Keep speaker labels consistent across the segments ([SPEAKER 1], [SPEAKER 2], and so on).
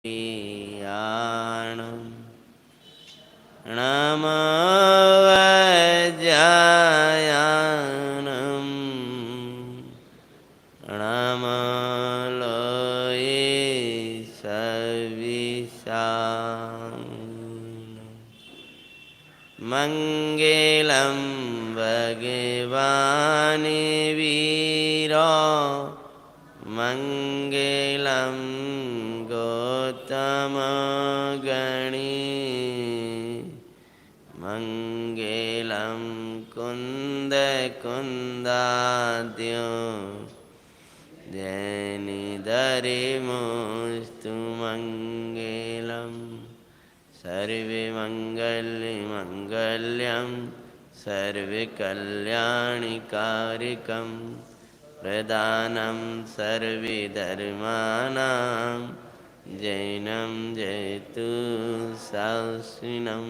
[SPEAKER 1] नमो वज्रायाणं नमो लोये सविशां मङ्गलं भगवान् वीरो मङ्गलं गौतमगणे मङ्गलं कुन्दकुन्दाद्यो जनिधरिमोऽस्तु मङ्गलं सर्वे मङ्गल्यं सर्वकल्याणिकारिकं प्रदानं सर्वधर्माणां जैनं जयतु शास्त्रिनं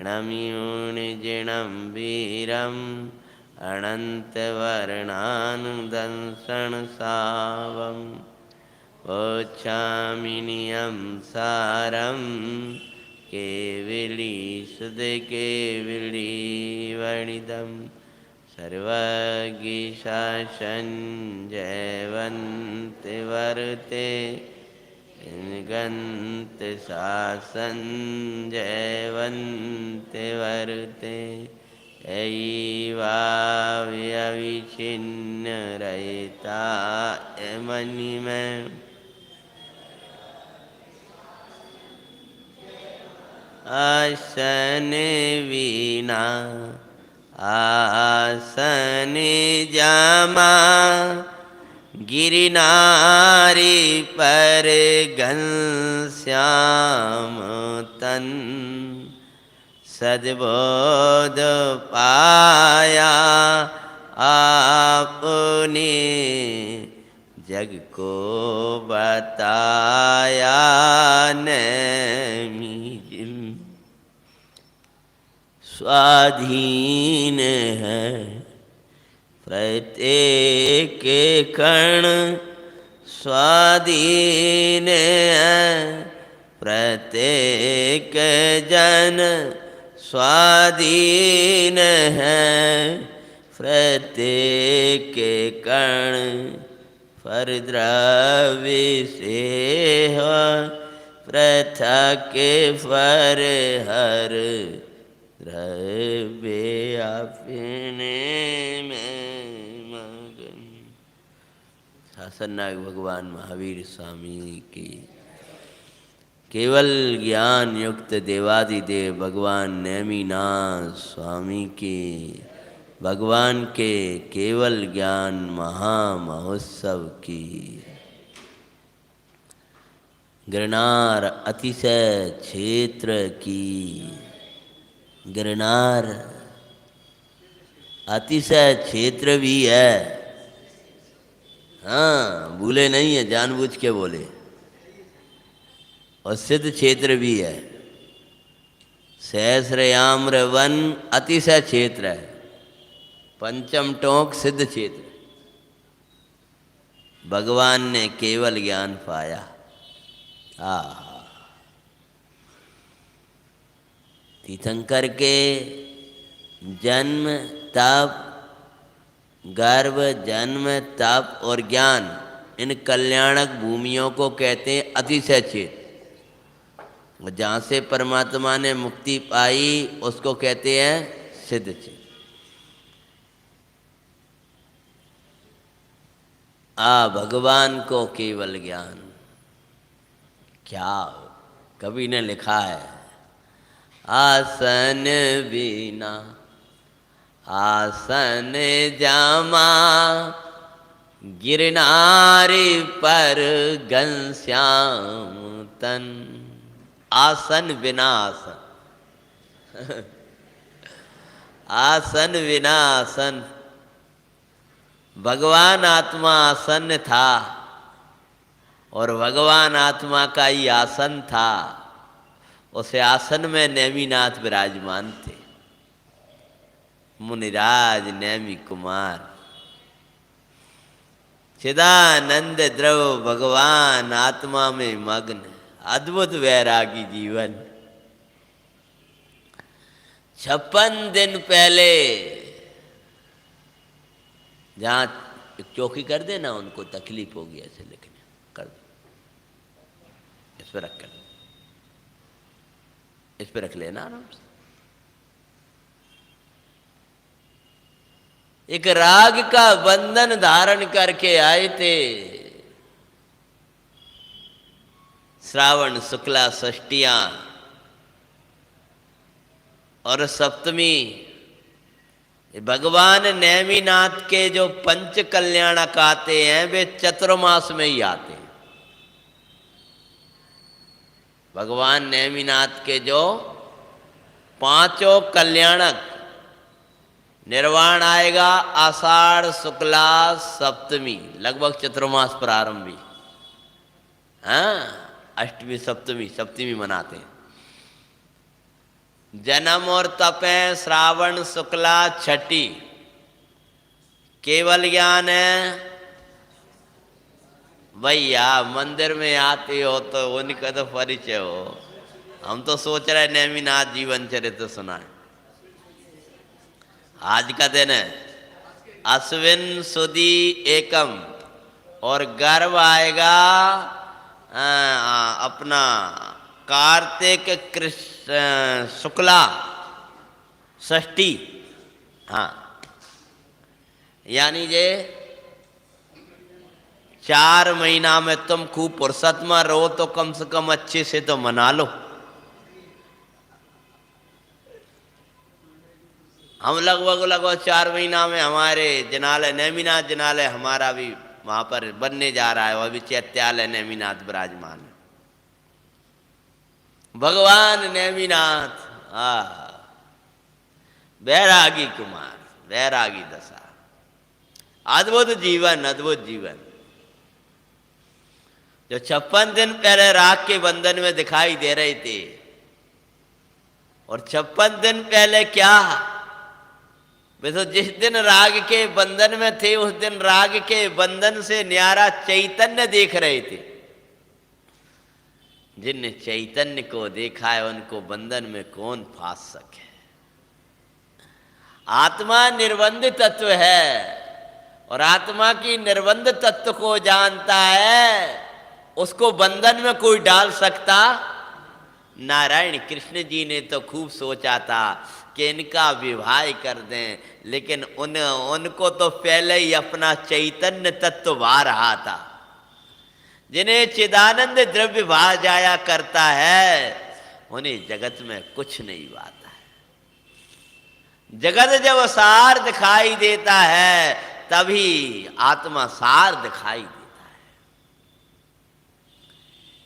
[SPEAKER 1] नम्योनिजिनं वीरम् अनन्तवर्णानुदंसनसावम् ओच्छामिनियं सारं केवली सुधकेवलीवणिदं सर्वज्ञशासनजयवन्ते वरते गन्तशासनजयवन्ते वरते एवाव्यविच्छिन्न रहिता मणिमय आसन वीणा आसन जामा गिरनारी पर घनश्याम तन सद्बोध पाया आपने जग को बताया नमीजिम स्वाधीन है प्रत्येक कण स्वाधीन है प्रत्येक जन स्वाधीन है प्रत्येक कण पर द्रव्य से पृथक पर हर द्रव्य अपने में मगन। शासननायक भगवान महावीर स्वामी की केवल ज्ञान युक्त देवादिदेव भगवान नेमिनाथ स्वामी की भगवान के केवल ज्ञान महामहोत्सव की गिरनार अतिशय क्षेत्र की गिरनार अतिशय क्षेत्र भी है। हाँ, भूले नहीं है, जानबूझ के बोले। और सिद्ध क्षेत्र भी है। सहस्रयाम्र वन अतिशय क्षेत्र है। पंचम टोंक सिद्ध क्षेत्र। भगवान ने केवल ज्ञान पाया। तीर्थंकर के जन्म तप गर्भ जन्म तप और ज्ञान इन कल्याणक भूमियों को कहते हैं अतिशय क्षेत्र। जहाँ से परमात्मा ने मुक्ति पाई उसको कहते हैं सिद्ध क्षेत्र। भगवान को केवल ज्ञान क्या कवि ने लिखा है, आसन बिना आसन जामा गिरनारी पर घनश्याम तन। आसन बिना आसन आसन बिना आसन। भगवान आत्मा आसन्न था और भगवान आत्मा का ही आसन था। उस आसन में नेमिनाथ विराजमान थे, मुनिराज नेमि कुमार। चिदानंद द्रव भगवान आत्मा में मग्न। अद्भुत वैरागी जीवन। 56 दिन पहले जहाँ एक चौकी कर देना, उनको तकलीफ होगी ऐसे लिखने, कर दो, इस पर रख कर, इस पर रख लेना आराम से। एक राग का बंधन धारण करके आए थे। श्रावण शुक्ला षष्टियां और सप्तमी, भगवान नेमिनाथ के जो पंच कल्याणक आते हैं वे चतुर्मास में ही आते हैं। भगवान नेमिनाथ के जो पांचों कल्याणक, निर्वाण आएगा आषाढ़ शुक्ला सप्तमी, लगभग चतुर्मास प्रारंभी, हाँ अष्टमी सप्तमी, सप्तमी मनाते हैं। जन्म और तपें श्रावण शुक्ला छठी, केवल ज्ञान है। भैया मंदिर में आते हो तो उनका तो परिचय हो, हम तो सोच रहे नेमिनाथ जीवन चरित्र सुनाए। आज का दिन है अश्विन सुदी एकम और गर्भ आएगा अपना कार्तिक कृष्ण शुक्ला षष्ठी, हाँ यानी जे 4 महीना में तुम खूब फुर्सत में रहो तो कम से कम अच्छे से तो मना लो। हम लगभग 4 महीना में हमारे जिनालय नेमिनाथ जिनालय हमारा भी वहाँ पर बनने जा रहा है, वह भी चैत्यालय नेमिनाथ विराजमान है। भगवान नेमिनाथ, वैरागी कुमार, वैरागी दशा, अद्भुत जीवन, अद्भुत जीवन। जो 56 दिन पहले राग के बंधन में दिखाई दे रहे थे, और 56 दिन पहले क्या, वे तो जिस दिन राग के बंधन में थे उस दिन राग के बंधन से न्यारा चैतन्य देख रहे थे। जिनने चैतन्य को देखा है उनको बंधन में कौन फांस सके। आत्मा निर्बंध तत्व है और आत्मा की निर्बंध तत्व को जानता है, उसको बंधन में कोई डाल सकता। नारायण कृष्ण जी ने तो खूब सोचा था कि इनका विवाह कर दें, लेकिन उनको तो पहले ही अपना चैतन्य तत्व भा रहा था। जिन्हें चिदानंद द्रव्य भा जाया करता है उन्हें जगत में कुछ नहीं भाता है। जगत जब सार दिखाई देता है तभी आत्मा सार दिखाई देता है।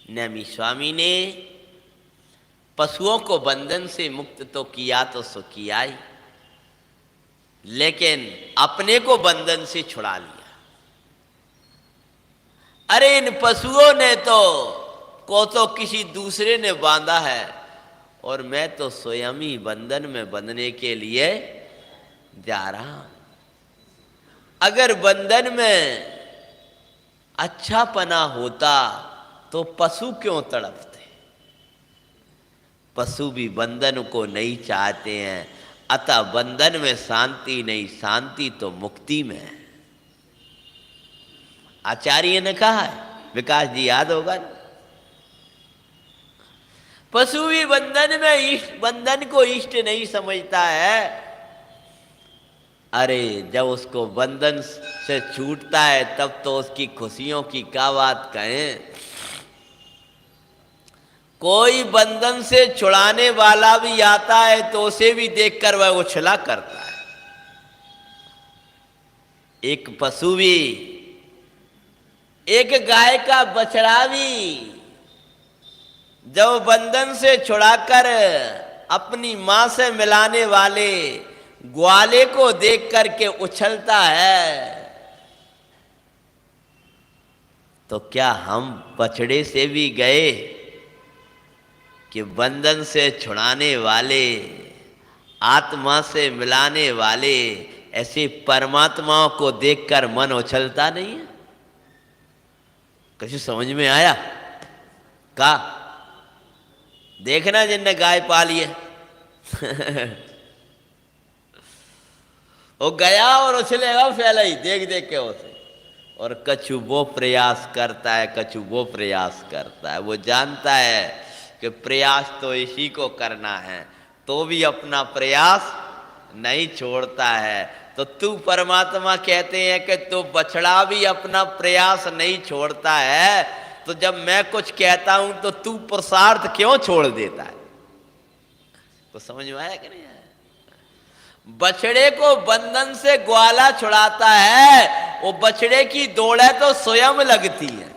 [SPEAKER 1] नेमी स्वामी ने पशुओं को बंधन से मुक्त तो किया तो सो किया ही, लेकिन अपने को बंधन से छुड़ा लिया। अरे इन पशुओं ने तो किसी दूसरे ने बांधा है और मैं तो स्वयं ही बंधन में बंधने के लिए जा रहा हूं। अगर बंधन में अच्छा पना होता तो पशु क्यों तड़पते। पशु भी बंधन को नहीं चाहते हैं, अतः बंधन में शांति नहीं, शांति तो मुक्ति में है। आचार्य ने कहा है, विकास जी याद होगा, पशु भी बंधन को इष्ट नहीं समझता है। अरे जब उसको बंधन से छूटता है तब तो उसकी खुशियों की क्या बात कहें। कोई बंधन से छुड़ाने वाला भी आता है तो उसे भी देखकर वह उछला करता है। एक पशु भी, एक गाय का बछड़ा भी जब बंधन से छुड़ाकर अपनी मां से मिलाने वाले ग्वाले को देख करके उछलता है, तो क्या हम बछड़े से भी गए कि बंधन से छुड़ाने वाले, आत्मा से मिलाने वाले ऐसे परमात्माओं को देखकर मन उछलता नहीं है। कुछ समझ में आया का? देखना जिनने गाय पाली है वो गया और उछलेगा फैला ही देख देख के उसे। और कछु वो प्रयास करता है, कछु वो प्रयास करता है। वो जानता है कि प्रयास तो इसी को करना है, तो भी अपना प्रयास नहीं छोड़ता है। तो तू परमात्मा कहते हैं कि तू बछड़ा भी अपना प्रयास नहीं छोड़ता है, तो जब मैं कुछ कहता हूं तो तू पुरुषार्थ क्यों छोड़ देता है? तो समझ में आया कि नहीं आया? बछड़े को बंधन से ग्वाला छुड़ाता है, वो बछड़े की दौड़े तो स्वयं लगती है।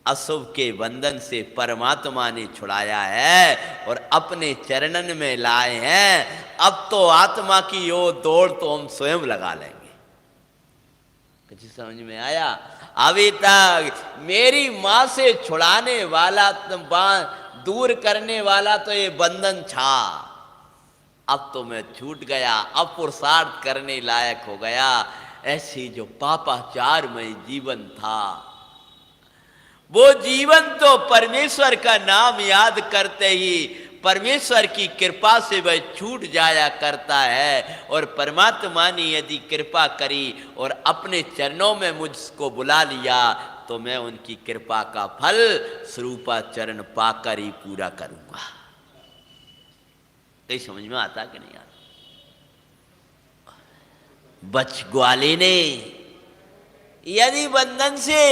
[SPEAKER 1] अशुभ के बंधन से परमात्मा ने छुड़ाया है और अपने चरणन में लाए हैं। अब तो आत्मा की वो दौड़ तो हम स्वयं लगा लेंगे। कुछ समझ में आया? अभी तक मेरी मां से छुड़ाने वाला, दूर करने वाला तो ये बंधन था, अब तो मैं छूट गया, अब पुरुषार्थ करने लायक हो गया। ऐसी जो पापाचारमय जीवन था, वो जीवन तो परमेश्वर का नाम याद करते ही परमेश्वर की कृपा से वह छूट जाया करता है। और परमात्मा ने यदि कृपा करी और अपने चरणों में मुझको बुला लिया, तो मैं उनकी कृपा का फल स्वरूपा चरण पाकर ही पूरा करूंगा। कहीं समझ में आता कि नहीं आता? बच ग्वाले ने यदि बंधन से,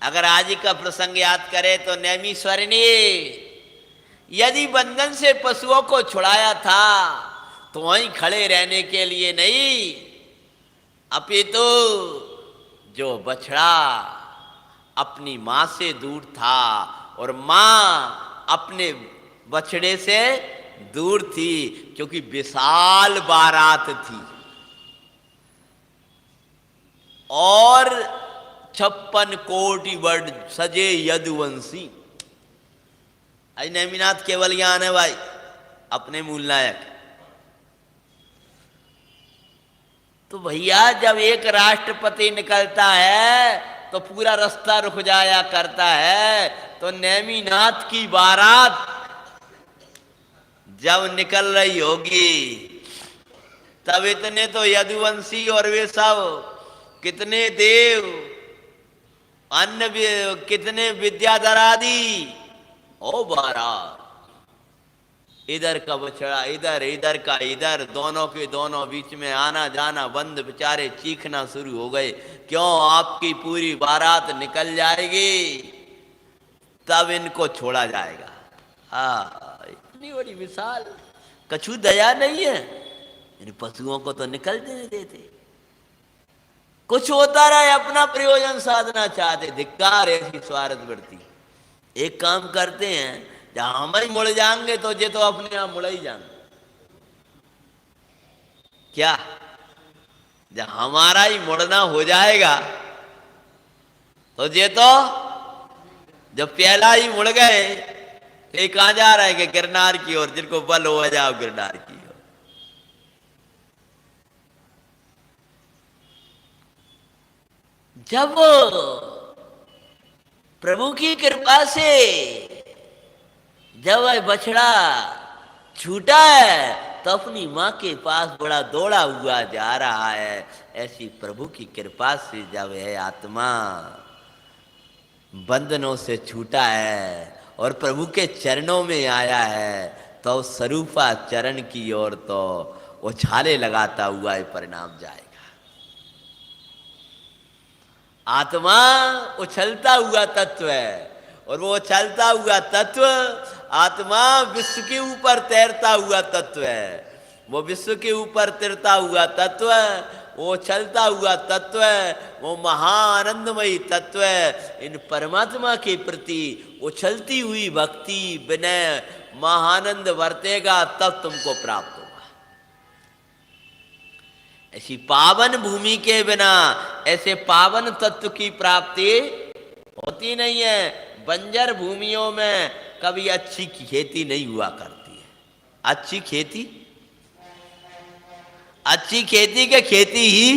[SPEAKER 1] अगर आज ही का प्रसंग याद करें तो नेमीश्वर ने यदि बंधन से पशुओं को छुड़ाया था, तो वहीं खड़े रहने के लिए नहीं, अपितु जो बछड़ा अपनी मां से दूर था और मां अपने बछड़े से दूर थी, क्योंकि विशाल बारात थी और 56 कोटि वर्ड सजे यदुवंशी। आज नेमिनाथ केवल ज्ञान है भाई, अपने मूल नायक। तो भैया जब एक राष्ट्रपति निकलता है तो पूरा रास्ता रुक जाया करता है। तो नेमिनाथ की बारात जब निकल रही होगी, तब इतने तो यदुवंशी और वे सब कितने देव, अन्य कितने विद्याधर आदि, ओ बारात, इधर का बछड़ा इधर, इधर का इधर, दोनों के दोनों बीच में आना जाना बंद, बेचारे चीखना शुरू हो गए, क्यों आपकी पूरी बारात निकल जाएगी, तब इनको छोड़ा जाएगा। हाँ, इतनी बड़ी विशाल, कछु दया नहीं है। इन पशुओं को तो निकलने नहीं देते, कुछ होता रहे, अपना प्रयोजन साधना चाहते। धिक्कार ऐसी स्वार्थ वृत्ति। एक काम करते हैं, जहां हम ही मुड़ जाएंगे तो ये तो अपने आप मुड़ ही जाएंगे। क्या जब हमारा ही मुड़ना हो जाएगा तो ये तो जब पहला ही मुड़ गए, ये कहां जा रहे हैं कि गिरनार की ओर, जिनको बल हो जाओ गिरनार की ओर। जब प्रभु की कृपा से जब वह बछड़ा छूटा है, तो अपनी मां के पास बड़ा दौड़ा हुआ जा रहा है। ऐसी प्रभु की कृपा से जब है आत्मा बंधनों से छूटा है और प्रभु के चरणों में आया है, तो स्वरूपा चरण की ओर तो उछाले लगाता हुआ ये परिणाम जाएगा। आत्मा उछलता हुआ तत्व है, और वो उछलता हुआ तत्व आत्मा विश्व के ऊपर तैरता हुआ तत्व है। वो विश्व के ऊपर तैरता हुआ तत्व, वो उछलता हुआ तत्व, वो महाआनंदमयी तत्व है। इन परमात्मा के प्रति उछलती हुई भक्ति विनय महानंद वर्तेगा, तब तुमको प्राप्त होगा। ऐसी पावन भूमि के बिना ऐसे पावन तत्व की प्राप्ति होती नहीं है। बंजर भूमियों में कभी अच्छी खेती नहीं हुआ करती है। अच्छी खेती के खेती ही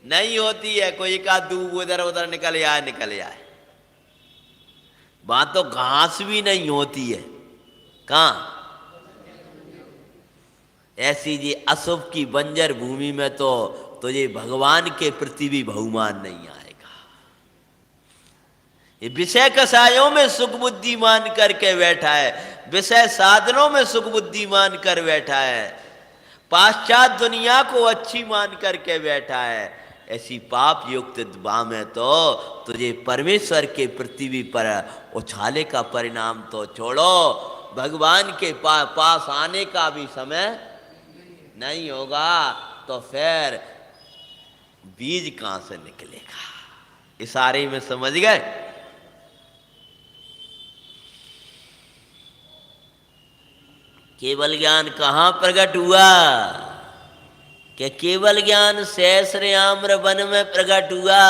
[SPEAKER 1] नहीं होती है। कोई का दूब उधर उधर निकल आए। वहां तो घास भी नहीं होती है। कहाँ? ऐसी जी अशुभ की बंजर भूमि में तो तुझे भगवान के प्रति भी बहुमान नहीं आएगा। ये विषय कसायों में सुख बुद्धि मान करके बैठा है, विषय साधनों में सुख बुद्धि मान कर बैठा है, पाश्चात्य दुनिया को अच्छी मान करके बैठा है। ऐसी पाप युक्त दुआ में तो तुझे परमेश्वर के पृथ्वी पर उछाले का परिणाम तो छोड़ो, भगवान के पास आने का भी समय नहीं होगा। तो फिर बीज कहां से निकलेगा? इशारे में समझ गए? केवल ज्ञान कहाँ प्रकट हुआ? कि केवल ज्ञान सहस्रयाम्र वन में प्रकट हुआ।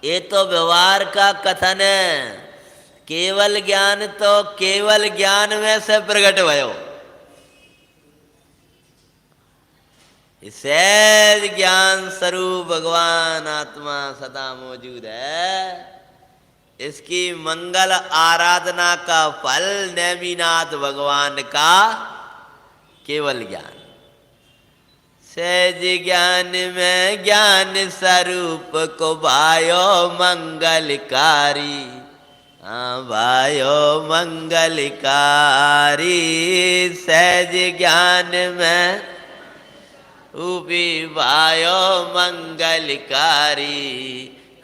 [SPEAKER 1] ये तो व्यवहार का कथन है। केवल ज्ञान तो केवल ज्ञान में से प्रकट भयो। सहज ज्ञान स्वरूप भगवान आत्मा सदा मौजूद है। इसकी मंगल आराधना का फल नेमिनाथ भगवान का केवल ज्ञान। सहज ज्ञान में ज्ञान स्वरूप को भायो मंगलकारी। हाँ भायो मंगलकारी। सहज ज्ञान में उभी भायो मंगलकारी।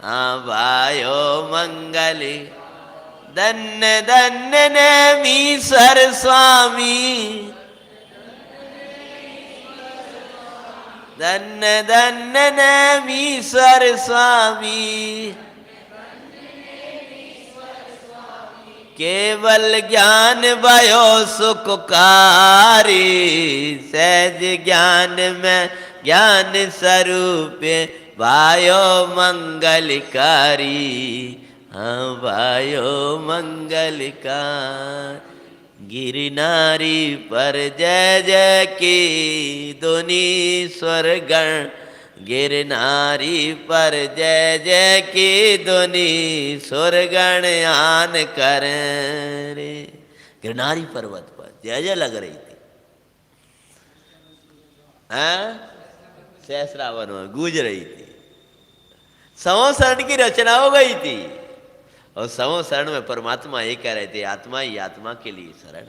[SPEAKER 1] हाँ भायो मंगली। धन्य धन्य नेमीश्वर स्वामी। धन्य धन्य नेमीश्वर स्वामी। केवल ज्ञान भयो सुखकारी। सहज ज्ञान में ज्ञान स्वरूप भायो मंगलकारी। हाँ भायो मंगलकार। गिरनारी पर जय जय की धुनि स्वर्गण। गिरनारी पर जय जय की धुनि स्वर्गण आन करें रे। गिरनारी पर्वत पर जय जय लग रही थी। सहस्रावन में गूंज रही थी। सवों शरण की रचना हो गई थी और सवों शरण में परमात्मा ये कह रहे थे, आत्मा ही आत्मा के लिए शरण।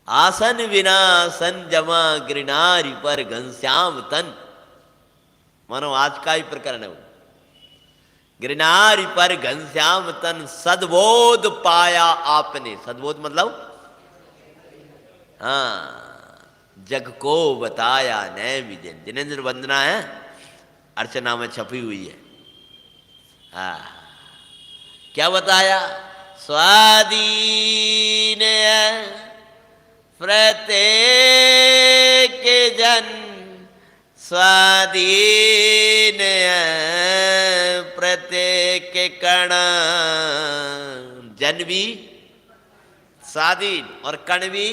[SPEAKER 1] आसन विनासन जमा गिरनारी पर घनश्याम तन। मानो आज का ही प्रकरण है वो। गिरनारी पर घनश्याम तन सद्बोध पाया आपने। सद्बोध मतलब हाँ, जग को बताया नए विजन। जिनेन्द्र वंदना है, अर्चना में छपी हुई है। हाँ, क्या बताया? स्वाधीन प्रत्येक जन। स्वाधीन प्रत्येक कण। जन भी स्वाधीन और कण भी,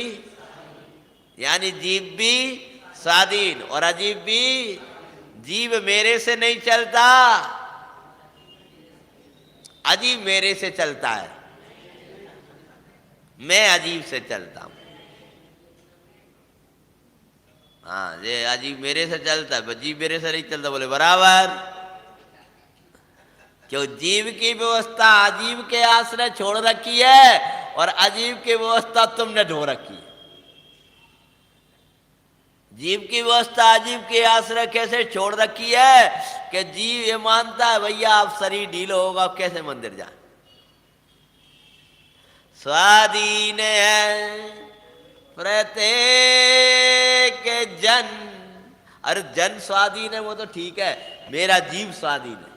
[SPEAKER 1] यानी जीव भी स्वाधीन और अजीव भी। जीव मेरे से नहीं चलता, अजीव मेरे से चलता है। मैं अजीव से चलता हूं। हाँ, ये अजीब मेरे से चलता है, जीव मेरे से नहीं चलता। बोले बराबर। क्यों? जीव की व्यवस्था अजीव के आश्रय छोड़ रखी है और अजीब की व्यवस्था तुमने ढो रखी है। जीव की व्यवस्था अजीब के आश्रय कैसे छोड़ रखी है कि जीव ये मानता है भैया आप शरीर ढीलो होगा, आप कैसे मंदिर जाए। स्वाधीन है प्रत्येक जन। अरे जन स्वाधीन है वो तो ठीक है, मेरा जीव स्वाधीन है।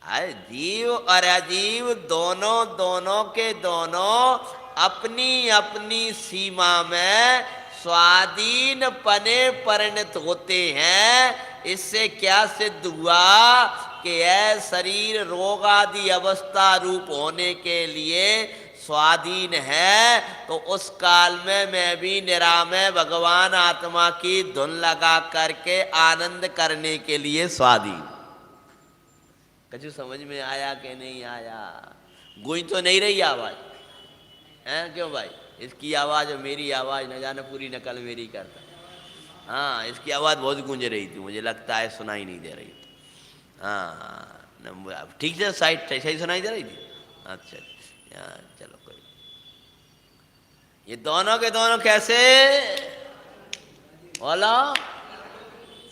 [SPEAKER 1] अरे जीव और अजीव दोनों दोनों के दोनों अपनी अपनी सीमा में स्वाधीन पने परिणत होते हैं। इससे क्या सिद्ध हुआ कि यह शरीर रोग आदि अवस्था रूप होने के लिए स्वाधीन है, तो उस काल में मैं भी निरामय भगवान आत्मा की धुन लगा करके आनंद करने के लिए स्वाधीन। कछु समझ में आया कि नहीं आया? गूंज तो नहीं रही आवाज है? क्यों भाई? इसकी आवाज और मेरी आवाज न जाने पूरी नकल मेरी करता। हाँ, इसकी आवाज बहुत गूंज रही थी, मुझे लगता है सुनाई नहीं दे रही थी। हाँ, ठीक से साइड सही सुनाई दे रही थी। अच्छा, चलो कोई। ये दोनों के दोनों कैसे बोलो?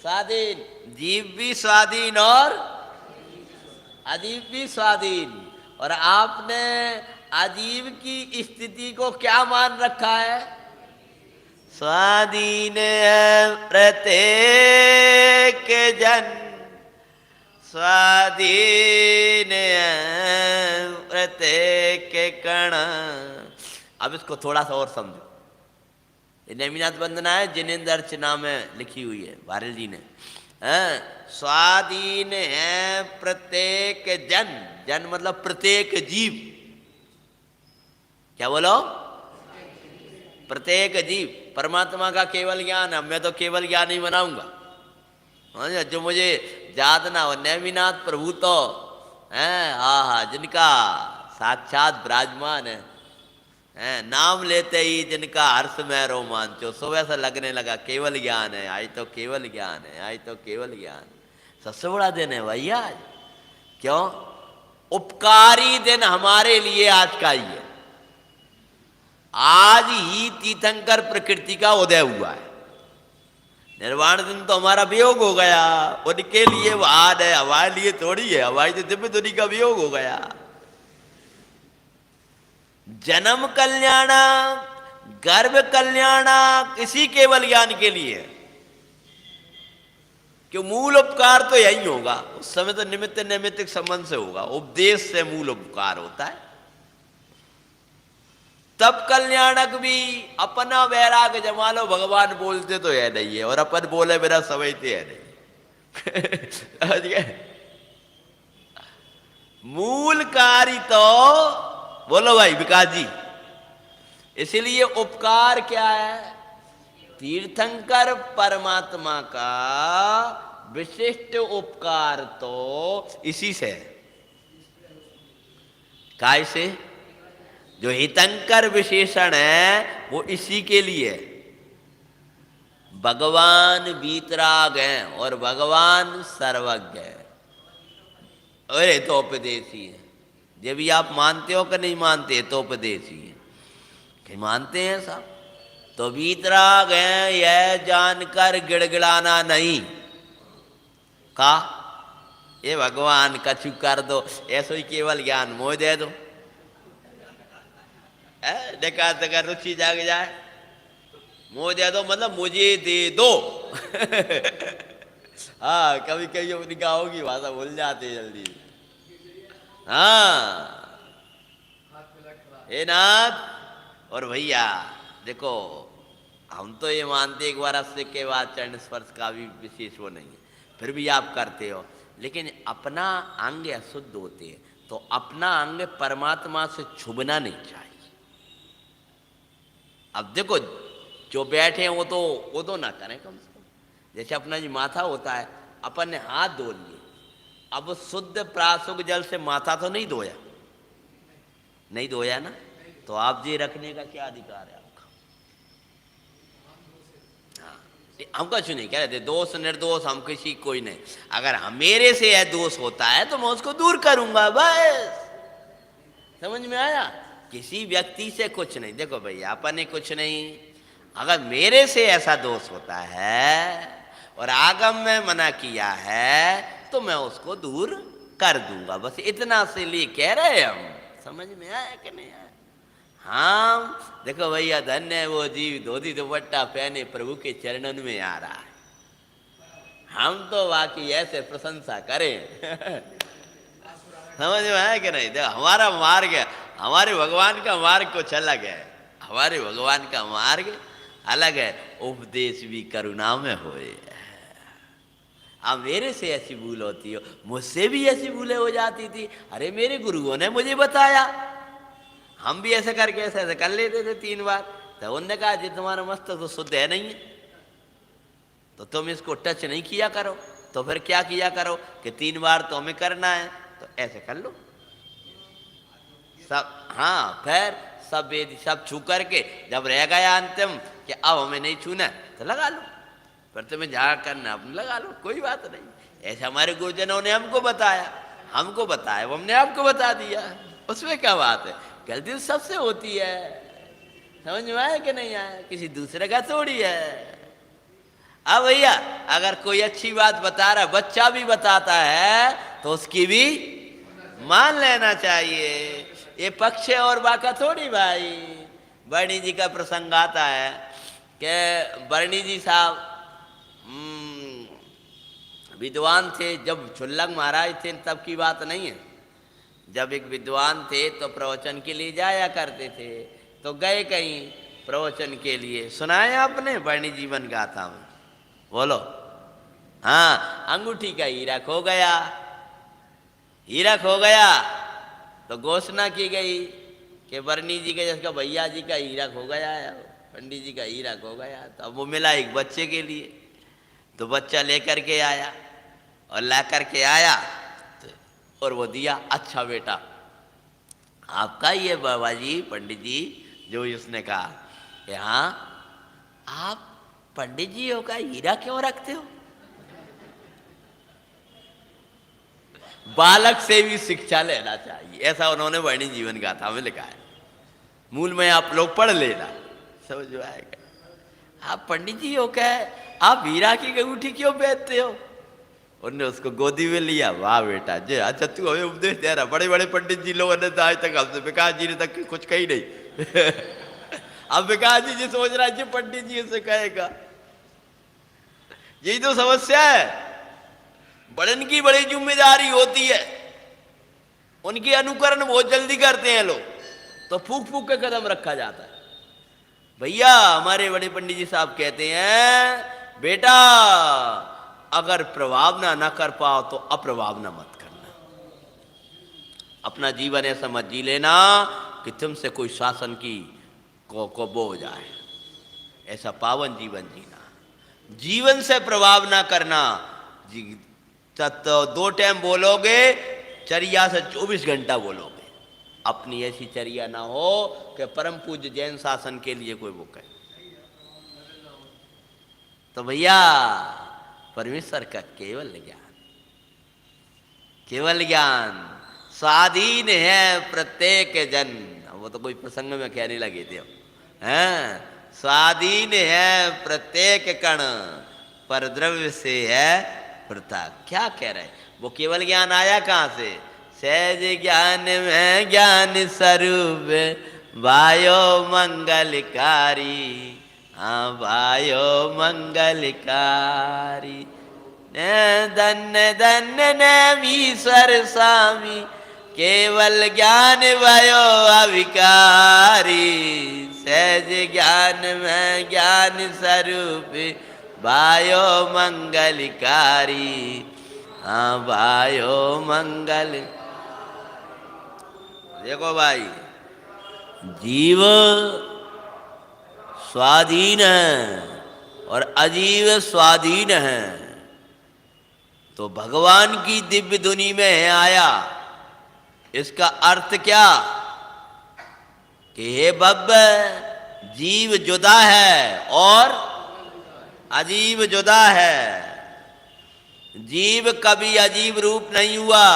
[SPEAKER 1] स्वाधीन, जीव भी स्वाधीन और अजीब भी स्वाधीन। और आपने अजीब की स्थिति को क्या मान रखा है? स्वाधीन है प्रत्येक जन, स्वाधीन है प्रत्येक कण। अब इसको थोड़ा सा और समझो। ये नेमिनाथ वंदना है, जिनेंद्र अर्चना में लिखी हुई है वारिल जी ने। स्वाधीन है प्रत्येक जन, जन मतलब प्रत्येक जीव। क्या बोलो? प्रत्येक जीव। परमात्मा का केवल ज्ञान है, मैं तो केवल ज्ञान ही बनाऊंगा। जो मुझे याद ना हो, नेमिनाथ प्रभु तो हैं, हाँ, जिनका साक्षात विराजमान है, नाम लेते ही जिनका हर्ष में रोमांचो। सुबह से लगने लगा केवल ज्ञान है, आज तो केवल ज्ञान है, आज तो केवल ज्ञान। सबसे बड़ा दिन है भाई आज। क्यों? उपकारी दिन हमारे लिए आज का ही है। आज ही तीर्थंकर प्रकृति का उदय हुआ है। निर्वाण दिन तो हमारा वियोग हो गया, उनके लिए वाद है, हमारे लिए थोड़ी है। हमारी तो दिव्य दुनी का वियोग हो गया। जन्म कल्याण, गर्भ कल्याण इसी केवल ज्ञान के लिए। क्यों? मूल उपकार तो यही होगा। उस समय तो निमित्त नैमित्तिक संबंध से होगा, उपदेश से मूल उपकार होता है। तब कल्याणक भी अपना वैराग जमा लो। भगवान बोलते तो है नहीं है, और अपन बोले बिना समझते है नहीं। मूल कार्य तो बोलो भाई विकास जी। इसलिए उपकार क्या है? तीर्थंकर परमात्मा का विशिष्ट उपकार तो इसी से है। काय से? जो हितंकर विशेषण है वो इसी के लिए है। भगवान वीतराग हैं और भगवान सर्वज्ञ है। अरे तो उपदेशी है। ये भी आप मानते हो कि नहीं मानते? तो उपदेशी है कि मानते हैं साहब। तो वीतराग हैं, यह जानकर गिड़गिड़ाना नहीं का ये भगवान कछु कर दो, ऐसो ही केवल ज्ञान मोह दे दो। देखा अगर रुचि जाग जाए, मोह दे दो मतलब मुझे दे दो। हाँ, कभी कभी अपनी गाँव की भाषा भूल जाते जल्दी। हाँ, हे नाथ और भैया देखो, हम तो ये मानते एक बार अस्से के बाद चरण स्पर्श का भी विशेष वो नहीं है, फिर भी आप करते हो। लेकिन अपना अंग अशुद्ध होते हैं तो अपना अंग परमात्मा से छुबना नहीं चाहिए। अब देखो जो बैठे हैं वो तो ना करें कम से कम। जैसे अपना जी माथा होता है, अपन ने हाथ धो लिए, अब शुद्ध प्रासुक जल से माथा तो नहीं धोया, नहीं धोया ना, तो आप जी रखने का क्या अधिकार है आपका? हाँ, हम कुछ नहीं कह रहे थे, दोष निर्दोष हम किसी कोई नहीं। अगर हम मेरे से यह दोष होता है तो मैं उसको दूर करूंगा, बस। समझ में आया? किसी व्यक्ति से कुछ नहीं। देखो भैया अपन ने कुछ नहीं, अगर मेरे से ऐसा दोष होता है और आगम में मना किया है तो मैं उसको दूर कर दूंगा, बस इतना से लिए कह रहे हम। समझ में आया कि नहीं आया? हाँ देखो भैया, धन्य है वो जीव धोती दुपट्टा पहने प्रभु के चरणन में आ रहा है। हम तो बाकी ऐसे प्रशंसा करें। समझ में आया कि नहीं? देखो हमारा मार्ग है, हमारे भगवान का मार्ग कुछ अलग है। हमारे भगवान का मार्ग अलग है। उपदेश भी करुणा में होए। अब मेरे से ऐसी भूल होती हो, मुझसे भी ऐसी भूलें हो जाती थी। अरे मेरे गुरुओं ने मुझे बताया, हम भी ऐसे करके ऐसे कर लेते थे 3 बार। तो उन्होंने कहा जी तुम्हारा मस्तक तो शुद्ध है नहीं है, तो तुम इसको टच नहीं किया करो। तो फिर क्या किया करो कि 3 बार तो हमें करना है, ऐसे कर लो सब। हाँ, फिर सब वेद सब छू करके जब रह गया अंतिम कि अब हमें नहीं छूना तो लगा लो, फिर तुम्हें जहाँ करना अपने लगा लो, कोई बात नहीं। ऐसे हमारे गुरुजनों ने हमको बताया वो हमने आपको बता दिया, उसमें क्या बात है। गलती तो सबसे होती है, समझ में आया कि नहीं आया, किसी दूसरे का थोड़ी है। अब भैया अगर कोई अच्छी बात बता रहा, बच्चा भी बताता है तो उसकी भी मान लेना चाहिए। ये पक्ष और बाका थोड़ी भाई। बर्णी जी का प्रसंग आता है कि बर्णी जी साहब विद्वान थे, जब छुल्लक महाराज थे तब की बात नहीं है। जब एक विद्वान थे तो प्रवचन के लिए जाया करते थे, तो गए कहीं प्रवचन के लिए। सुनाया आपने बर्णी जीवन गाथा में? बोलो। हाँ, अंगूठी का हीरा खो गया, हीरा खो गया तो घोषणा की गई कि बर्णी जी के जिसका भैया जी का हीरा खो गया है, पंडित जी का हीरा खो गया। तो अब वो मिला एक बच्चे के लिए, तो बच्चा लेकर के आया और ला करके आया और वो दिया। अच्छा बेटा आपका ये बाबा जी पंडित जी, जो उसने कहा कि हाँ आप पंडित जी हो का हीरा क्यों रखते हो? बालक से भी शिक्षा लेना चाहिए, ऐसा उन्होंने वर्णी जीवन गाथा में लिखा है। मूल में आप लोग पढ़ लेना, समझ में आएगा। आप पंडित जी हो क्या, आप हीरा की अंगूठी क्यों पहनते हो? उन्होंने उसको गोदी में लिया। वाह बेटा जे, अच्छा तू हमें उपदेश दे रहा। बड़े बड़े पंडित जी लोगों ने तो आज तक हमसे, विकास जी ने तक कुछ कही नहीं। अब विकास जी सोच रहा है पंडित जी से कहेगा, यही तो समस्या है। बड़न की बड़ी जिम्मेदारी होती है, उनकी अनुकरण बहुत जल्दी करते हैं लोग, तो फूक फूक के कदम रखा जाता है। भैया हमारे बड़े पंडित जी साहब कहते हैं बेटा अगर प्रभावना ना कर पाओ तो अप्रभावना मत करना। अपना जीवन ऐसा मत जी लेना कि तुमसे कोई शासन की को बो जाए। ऐसा पावन जीवन जीना, जीवन से प्रभाव ना करना। तो 2 टाइम बोलोगे, चर्या से 24 घंटा बोलोगे। अपनी ऐसी चर्या ना हो कि परम पूज्य जैन शासन के लिए कोई वो कहे। तो भैया परमेश्वर का केवल ज्ञान, केवल ज्ञान स्वाधीन है प्रत्येक जन। वो तो कोई प्रसंग में कहने लगे थे, हैं स्वाधीन है प्रत्येक कण, पर द्रव्य से है प्रता। क्या कह रहे? वो केवल ज्ञान आया कहाँ से? सहज ज्ञान में ज्ञान स्वरूप वायो मंगलकारी। हाँ वायो मंगलकारी। धन्य धन्य नमीश्वर स्वामी, केवल ज्ञान भयो अविकारी। सहज ज्ञान में ज्ञान स्वरूप वायो मंगलकारी। हाँ वायो मंगल। देखो भाई, जीव स्वाधीन है और अजीव स्वाधीन है। तो भगवान की दिव्य धुनी में है आया, इसका अर्थ क्या कि हे बब्ब जीव जुदा है और अजीव जुदा है। जीव कभी अजीव रूप नहीं हुआ,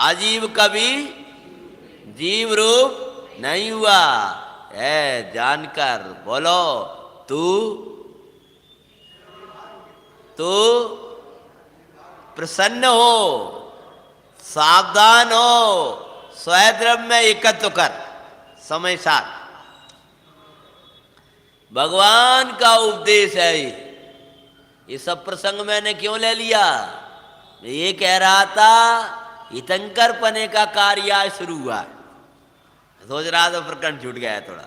[SPEAKER 1] अजीव कभी जीव रूप नहीं हुआ। है जानकर बोलो, तू प्रसन्न हो, सावधान हो, स्वयं में एकत्व कर समय साथ। भगवान का उपदेश है ये सब प्रसंग मैंने क्यों ले लिया? मैं ये कह रहा था तीर्थंकर पने का कार्य शुरू हुआ, सोच रहा था प्रकरण छूट गया थोड़ा।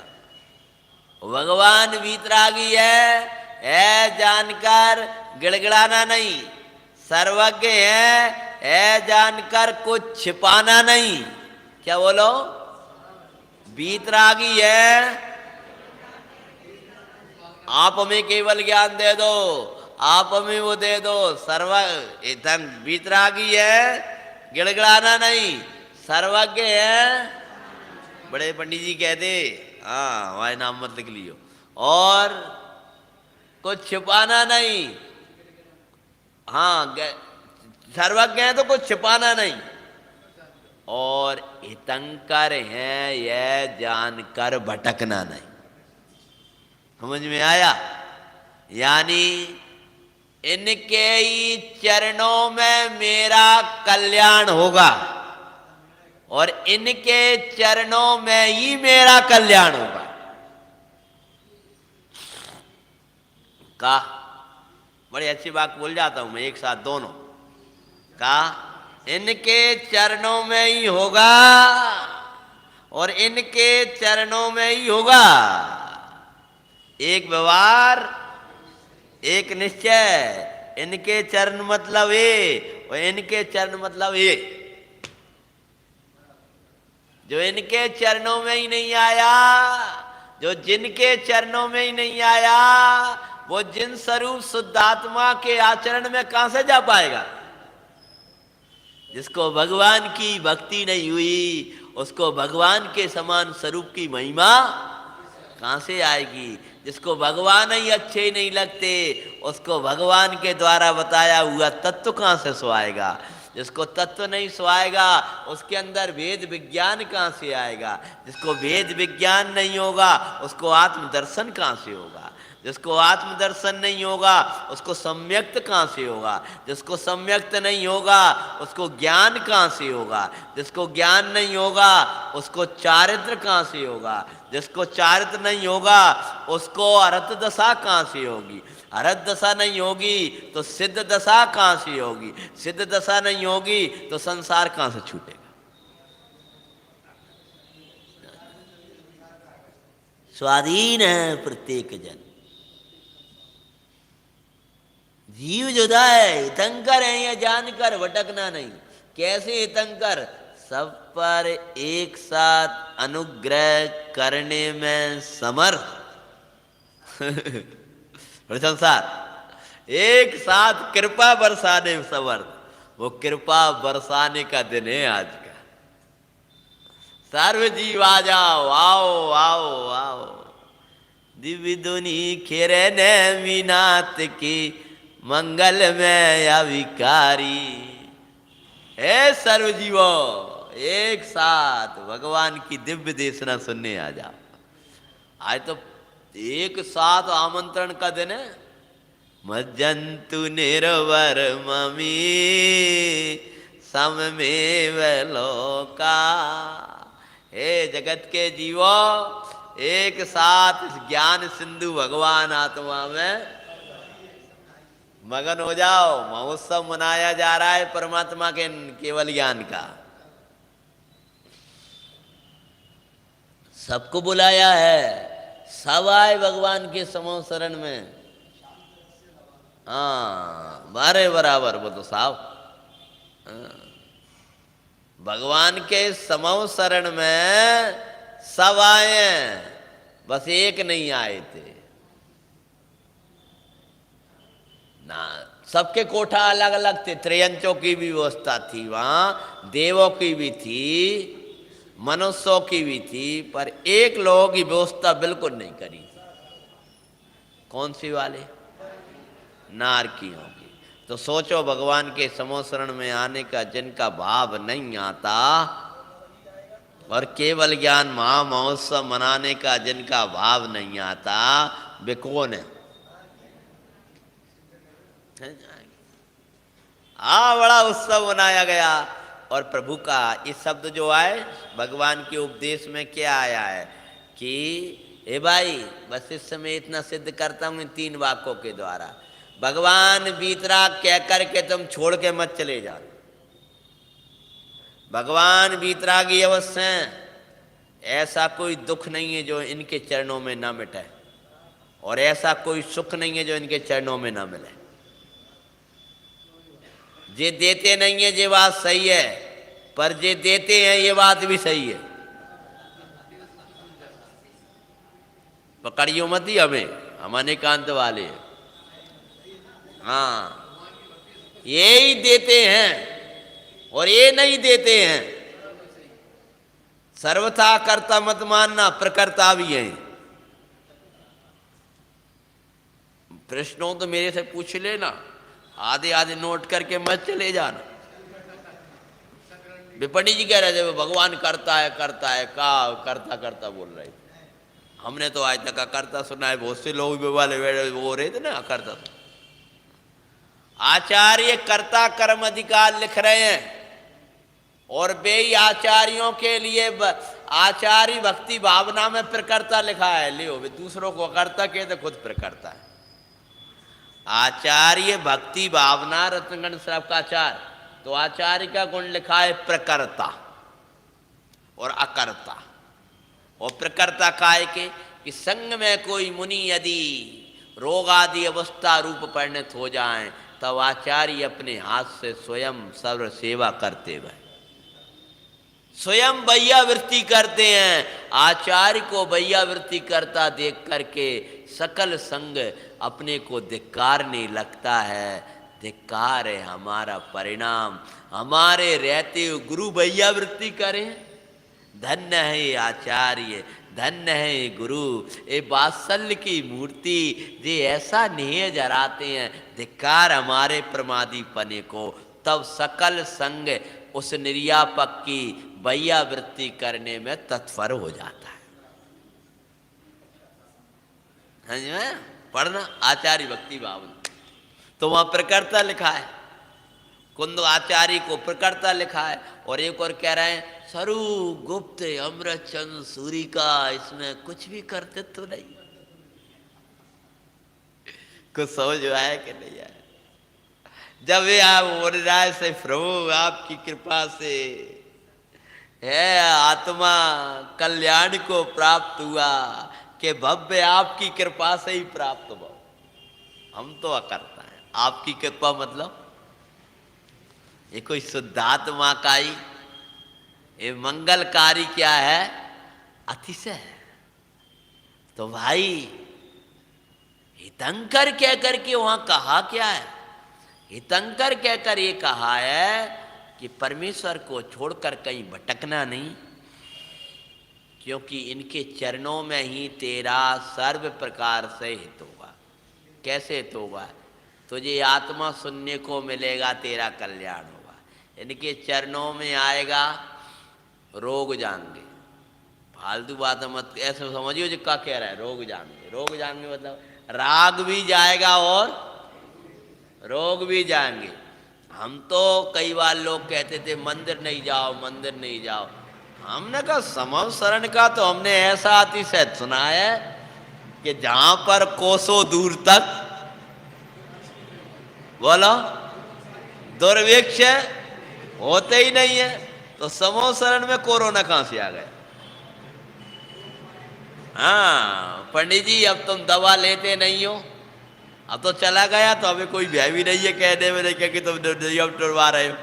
[SPEAKER 1] भगवान वीतरागी है जानकर गिड़गिड़ाना नहीं, सर्वज्ञ है जानकर कुछ छिपाना नहीं। क्या बोलो? वीतरागी है, आप हमें केवल ज्ञान दे दो, आप हमें वो दे दो। वीतरागी गिड़गिड़ाना नहीं, सर्वज्ञ है। बड़े पंडित जी कहते, हाँ हमारे नाम मत लिख लियो। और कुछ छिपाना नहीं, हाँ सर्वज्ञ है तो कुछ छिपाना नहीं। और हितंकर है यह जानकर भटकना नहीं। समझ में आया? यानी इनके ही चरणों में मेरा कल्याण होगा और इनके चरणों में ही मेरा कल्याण होगा। का बड़ी अच्छी बात बोल जाता हूं मैं एक साथ दोनों का। इनके चरणों में ही होगा और इनके चरणों में ही होगा। एक व्यवहार एक निश्चय। इनके चरण मतलब ये और इनके चरण मतलब ये। जो इनके चरणों में ही नहीं आया, जो जिनके चरणों में ही नहीं आया, वो जिन स्वरूप शुद्धात्मा के आचरण में कहां से जा पाएगा? जिसको भगवान की भक्ति नहीं हुई उसको भगवान के समान स्वरूप की महिमा कहां से आएगी? जिसको भगवान ही अच्छे नहीं लगते उसको भगवान के द्वारा बताया हुआ तत्व कहां से सुहाएगा? जिसको तत्व नहीं सुहाएगा उसके अंदर वेद विज्ञान कहां से आएगा? जिसको वेद विज्ञान नहीं होगा उसको आत्मदर्शन कहां से होगा? जिसको आत्मदर्शन नहीं होगा उसको सम्यक्त कहां से होगा? जिसको सम्यक्त नहीं होगा उसको ज्ञान कहां से होगा? जिसको ज्ञान नहीं होगा उसको चारित्र कहां से होगा? जिसको चारित्र नहीं होगा उसको अरहत दशा कहां से होगी? अरहत दशा नहीं होगी तो सिद्ध दशा कहां से होगी? सिद्ध दशा नहीं होगी तो संसार कहां से छूटेगा? स्वाधीन है प्रत्येक जन। जीव जुदा है, हितंकर है यह जानकर भटकना नहीं। कैसे हितंकर? सब पर एक साथ अनुग्रह करने में समर्थ। संसार एक साथ कृपा बरसाने में समर्थ। वो कृपा बरसाने का दिन है आज का। सर्व जीव आ जाओ, आओ आओ आओ। दिव्य दुनी खेरे ने मीनात की मंगल में अविकारी। हे सर्व जीवो एक साथ भगवान की दिव्य देशना सुनने आ जाओ। आज तो एक साथ आमंत्रण का दिन है। मज्जंतु निर्वर ममी सममेव लोका। हे जगत के जीवो एक साथ इस ज्ञान सिंधु भगवान आत्मा में मगन हो जाओ। महोत्सव मनाया जा रहा है परमात्मा के केवल ज्ञान का। सबको बुलाया है, सब आए भगवान के समो शरण में। हाँ बारे बराबर वो तो साहब। भगवान के समो शरण में सब आए, बस एक नहीं आए थे ना। सबके कोठा अलग अलग थे। त्रयंचों की भी व्यवस्था थी वहां, देवों की भी थी, मनुष्यों की भी थी, पर एक लोगों की व्यवस्था बिल्कुल नहीं करी थी। कौन सी वाले? नारकियों की। तो सोचो भगवान के समोशरण में आने का जिनका भाव नहीं आता और केवल ज्ञान महामहोत्सव मनाने का जिनका भाव नहीं आता, वे कौन है? बड़ा उत्सव मनाया गया। और प्रभु का ये शब्द जो आए भगवान के उपदेश में क्या आया है कि ए भाई बस इस समय इतना सिद्ध करता हूं इन 3 वाक्यों के द्वारा। भगवान वीतराग कह करके तुम छोड़ के मत चले जाओ। भगवान वीतरागी अवश्य हैं। ऐसा कोई दुख नहीं है जो इनके चरणों में ना मिटे और ऐसा कोई सुख नहीं है जो इनके चरणों में ना मिले। जे देते नहीं है ये बात सही है, पर जे देते हैं ये बात भी सही है। पकड़ियो मत ही हमें, हम अनेकांत वाले हैं। हाँ यही देते हैं। और ये नहीं देते हैं। सर्वथा कर्ता मत मानना, प्रकर्ता भी है। प्रश्नों तो मेरे से पूछ लेना, आधे आधे नोट करके मत चले जाना। पंडित जी कह रहे थे भगवान करता है का करता करता बोल रहे थे। हमने तो आज तक करता सुना है, बहुत से लोग भी वाले वो हो रहे थे ना करता। आचार्य कर्ता कर्म अधिकार लिख रहे हैं, और वे आचार्यों के लिए आचार्य भक्ति भावना में प्रकर्ता लिखा है। लियो, वे दूसरों को कर्ता कहते, खुद प्रकर्ता है। आचार्य भक्ति भावना रत्नगण श्रव का आचार्य, तो आचार्य का गुण लिखा है प्रकर्ता और अकर्ता। और प्रकर्ता काय के कि संग में कोई मुनि यदि रोग आदि अवस्था रूप परिणत हो जाएं, तब आचार्य अपने हाथ से स्वयं सर्व सेवा करते हुए स्वयं बैयावृत्ति करते हैं। आचार्य को बैयावृत्ति करता देख करके सकल संग अपने को धिक्कारने लगता है। धिक्कार है हमारा परिणाम, हमारे रहते हुए गुरु बैयावृत्ति करें। धन्य है आचार्य, धन्य है गुरु, ये वात्सल्य की मूर्ति जे ऐसा नेह जराते हैं धिक्कार हमारे प्रमादी पने को। तब सकल संग उस निर्यापक की बैयावृत्ति करने में तत्पर हो जाता है। हाँ, पढ़ना आचार्य भक्ति भावना, तो वहां प्रकर्ता लिखा है। कुंद आचार्य को प्रकर्ता लिखा है। और एक और कह रहे हैं स्वरूप गुप्त अमृत चंद सूरी का, इसमें कुछ भी करते तो नहीं। कुछ समझ आया कि नहीं आया? जब वे आप बोल रहा से प्रभु आपकी कृपा से है आत्मा कल्याण को प्राप्त हुआ, कि भव्य आपकी कृपा से ही प्राप्त हुआ। हम तो अकर्ता है, आपकी कृपा मतलब ये कोई शुद्धात्मा का ही ये मंगलकारी क्या है, अतिशय है। तो भाई हितंकर कह करके वहां कहा क्या है? हितंकर कहकर ये कहा है कि परमेश्वर को छोड़कर कहीं भटकना नहीं, क्योंकि इनके चरणों में ही तेरा सर्व प्रकार से हित होगा। कैसे हित होगा? तुझे आत्मा सुनने को मिलेगा, तेरा कल्याण होगा। इनके चरणों में आएगा रोग जाएंगे। फालतू बात मत ऐसे समझियो जो क्या कह रहा है, रोग जाएंगे। रोग जाएंगे मतलब राग भी जाएगा और रोग भी जाएंगे। हम तो कई बार लोग कहते थे मंदिर नहीं जाओ, मंदिर नहीं जाओ। हमने कहा समव शरण का तो हमने ऐसा अतिशय सुना है कि जहां पर कोसों दूर तक बोलो दुर्भिक्ष होते ही नहीं है, तो समव शरण में कोरोना कहां से आ गया? हाँ पंडित जी अब तुम दवा लेते नहीं हो, अब तो चला गया, तो अभी कोई भय भी नहीं है कहने में नहीं कि तुम टुरवा रहे हो।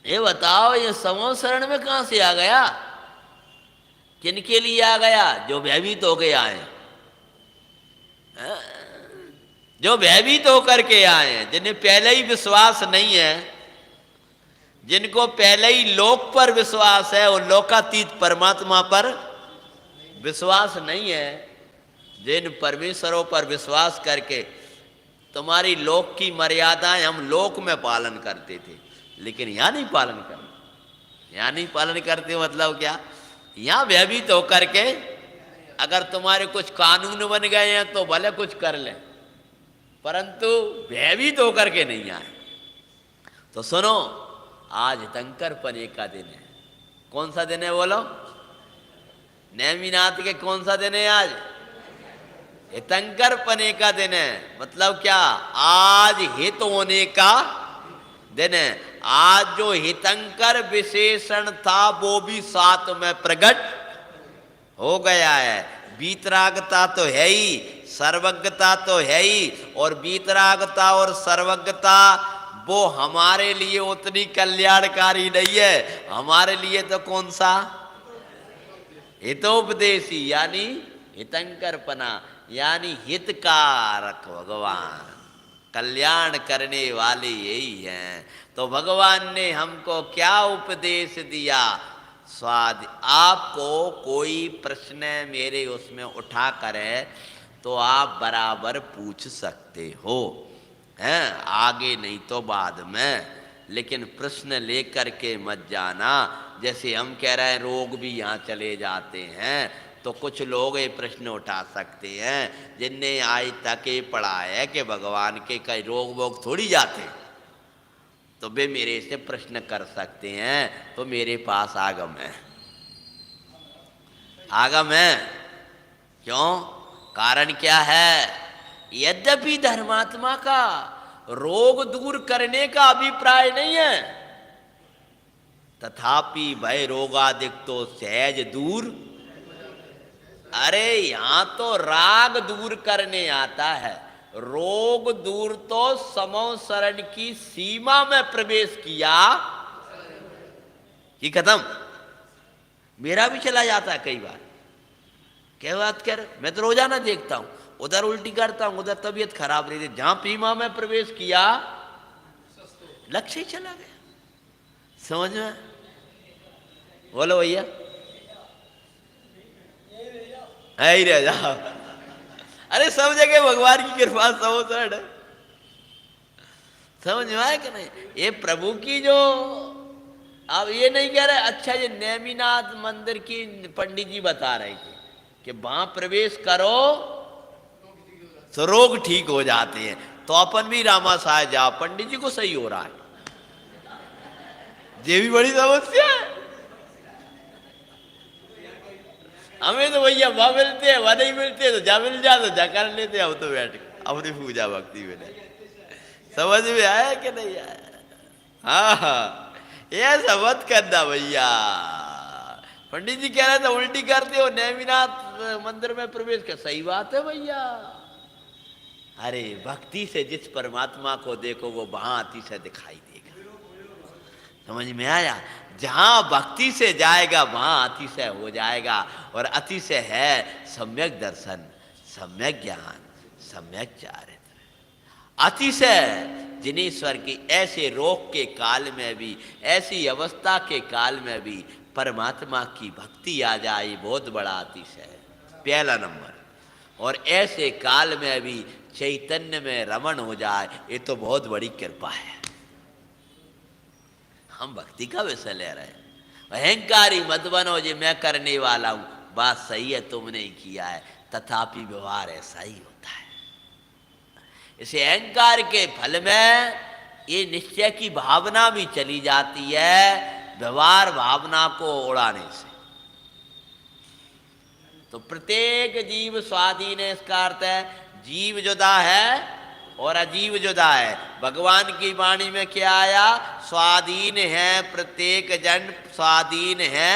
[SPEAKER 1] ये बताओ ये समव शरण में कहां से आ गया? किनके लिए आ गया? जो भयभीत हो के आए, जो भयभीत होकर के आए हैं, जिन्हें पहले ही विश्वास नहीं है, जिनको पहले ही लोक पर विश्वास है और लोकातीत परमात्मा पर विश्वास नहीं है, जिन परमेश्वरों पर विश्वास करके तुम्हारी लोक की मर्यादाएं हम लोक में पालन करते थे, लेकिन यहाँ नहीं पालन करते। यहाँ नहीं पालन करते मतलब क्या? यहाँ भयभीत होकर के अगर तुम्हारे कुछ कानून बन गए हैं तो भले कुछ कर लें, परंतु भयभीत होकर के नहीं आए। तो सुनो, आज हितंकर पने का दिन है। कौन सा दिन है बोलो? नेमिनाथ के कौन सा दिन है आज? हितंकर पने का दिन है। मतलब क्या? आज हित होने का दिन है। आज जो हितंकर विशेषण था वो भी साथ में प्रकट हो गया है। वीतरागता तो है ही, सर्वज्ञता तो है ही, और वीतरागता और सर्वज्ञता वो हमारे लिए उतनी कल्याणकारी नहीं है। हमारे लिए तो कौन सा? हितोपदेशी यानी हितंकरपना, यानी हितकारक भगवान, कल्याण करने वाले यही हैं। तो भगवान ने हमको क्या उपदेश दिया? स्वाद आपको कोई प्रश्न मेरे उसमें उठा करे तो आप बराबर पूछ सकते हो, हैं, आगे नहीं तो बाद में, लेकिन प्रश्न लेकर के मत जाना। जैसे हम कह रहे हैं रोग भी यहाँ चले जाते हैं, तो कुछ लोग ये प्रश्न उठा सकते हैं जिनने आज तक ये पढ़ा है कि भगवान के कई रोग वोग थोड़ी जाते, तो वे मेरे से प्रश्न कर सकते हैं। तो मेरे पास आगम है, आगम है। क्यों? कारण क्या है? यद्यपि धर्मात्मा का रोग दूर करने का अभिप्राय नहीं है, तथापि भय रोगादिक तो सहज दूर। अरे यहां तो राग दूर करने आता है, रोग दूर तो समो शरण की सीमा में प्रवेश किया कि खत्म। मेरा भी चला जाता है कई बार, क्या बात कर, मैं तो रोजाना देखता हूं, उधर उल्टी करता हूं, उधर तबीयत खराब रही थी, जहां सीमा में प्रवेश किया लक्ष्य ही चला गया। समझ में? बोलो भैया, है ही रह जाओ। अरे सब जगह भगवान की कृपा समझ है, समझ में आया कि नहीं? ये प्रभु की जो, अब ये नहीं कह रहे, अच्छा ये नेमिनाथ मंदिर की पंडित जी बता रहे थे कि वहां प्रवेश करो तो रोग ठीक हो जाते हैं, तो अपन भी रामा साहब जाओ, पंडित जी को सही हो रहा है, ये भी बड़ी समस्या है। हमें तो भैया वहां मिलते हैं, वहां नहीं मिलते तो जा मिल जा, तो जा कर लेते, अब तो बैठ अपनी पूजा भक्ति में नहीं। समझ में आया कि नहीं आया? हाँ, ये समझ करना भैया। पंडित जी कह रहे थे उल्टी करते हो, नेमिनाथ मंदिर में प्रवेश कर, सही बात है भैया। अरे भक्ति से जिस परमात्मा को देखो वो वहां अतिशय दिखाई देगा। समझ में आया? जहां भक्ति से जाएगा वहां अतिशय हो जाएगा, और अतिशय है सम्यक दर्शन, सम्यक ज्ञान, सम्यक चारित्र। अतिशय जिनेश्वर की ऐसे रोग के काल में भी, ऐसी अवस्था के काल में भी परमात्मा की भक्ति आ जाए, बहुत बड़ा अतिशय है, पहला नंबर। और ऐसे काल में भी चैतन्य में रमण हो जाए, ये तो बहुत बड़ी कृपा है। हम भक्ति का विषय ले रहे हैं। अहंकारी मत बनो जी मैं करने वाला हूं, बात सही है तुमने ही किया है, तथापि व्यवहार ऐसा ही होता है। इसे अहंकार के फल में ये निश्चय की भावना भी चली जाती है, व्यवहार भावना को उड़ाने से। तो प्रत्येक जीव स्वाधीन है, इसका अर्थ है जीव जुदा है और अजीव जुदा है। भगवान की वाणी में क्या आया? स्वाधीन है प्रत्येक जन, स्वाधीन है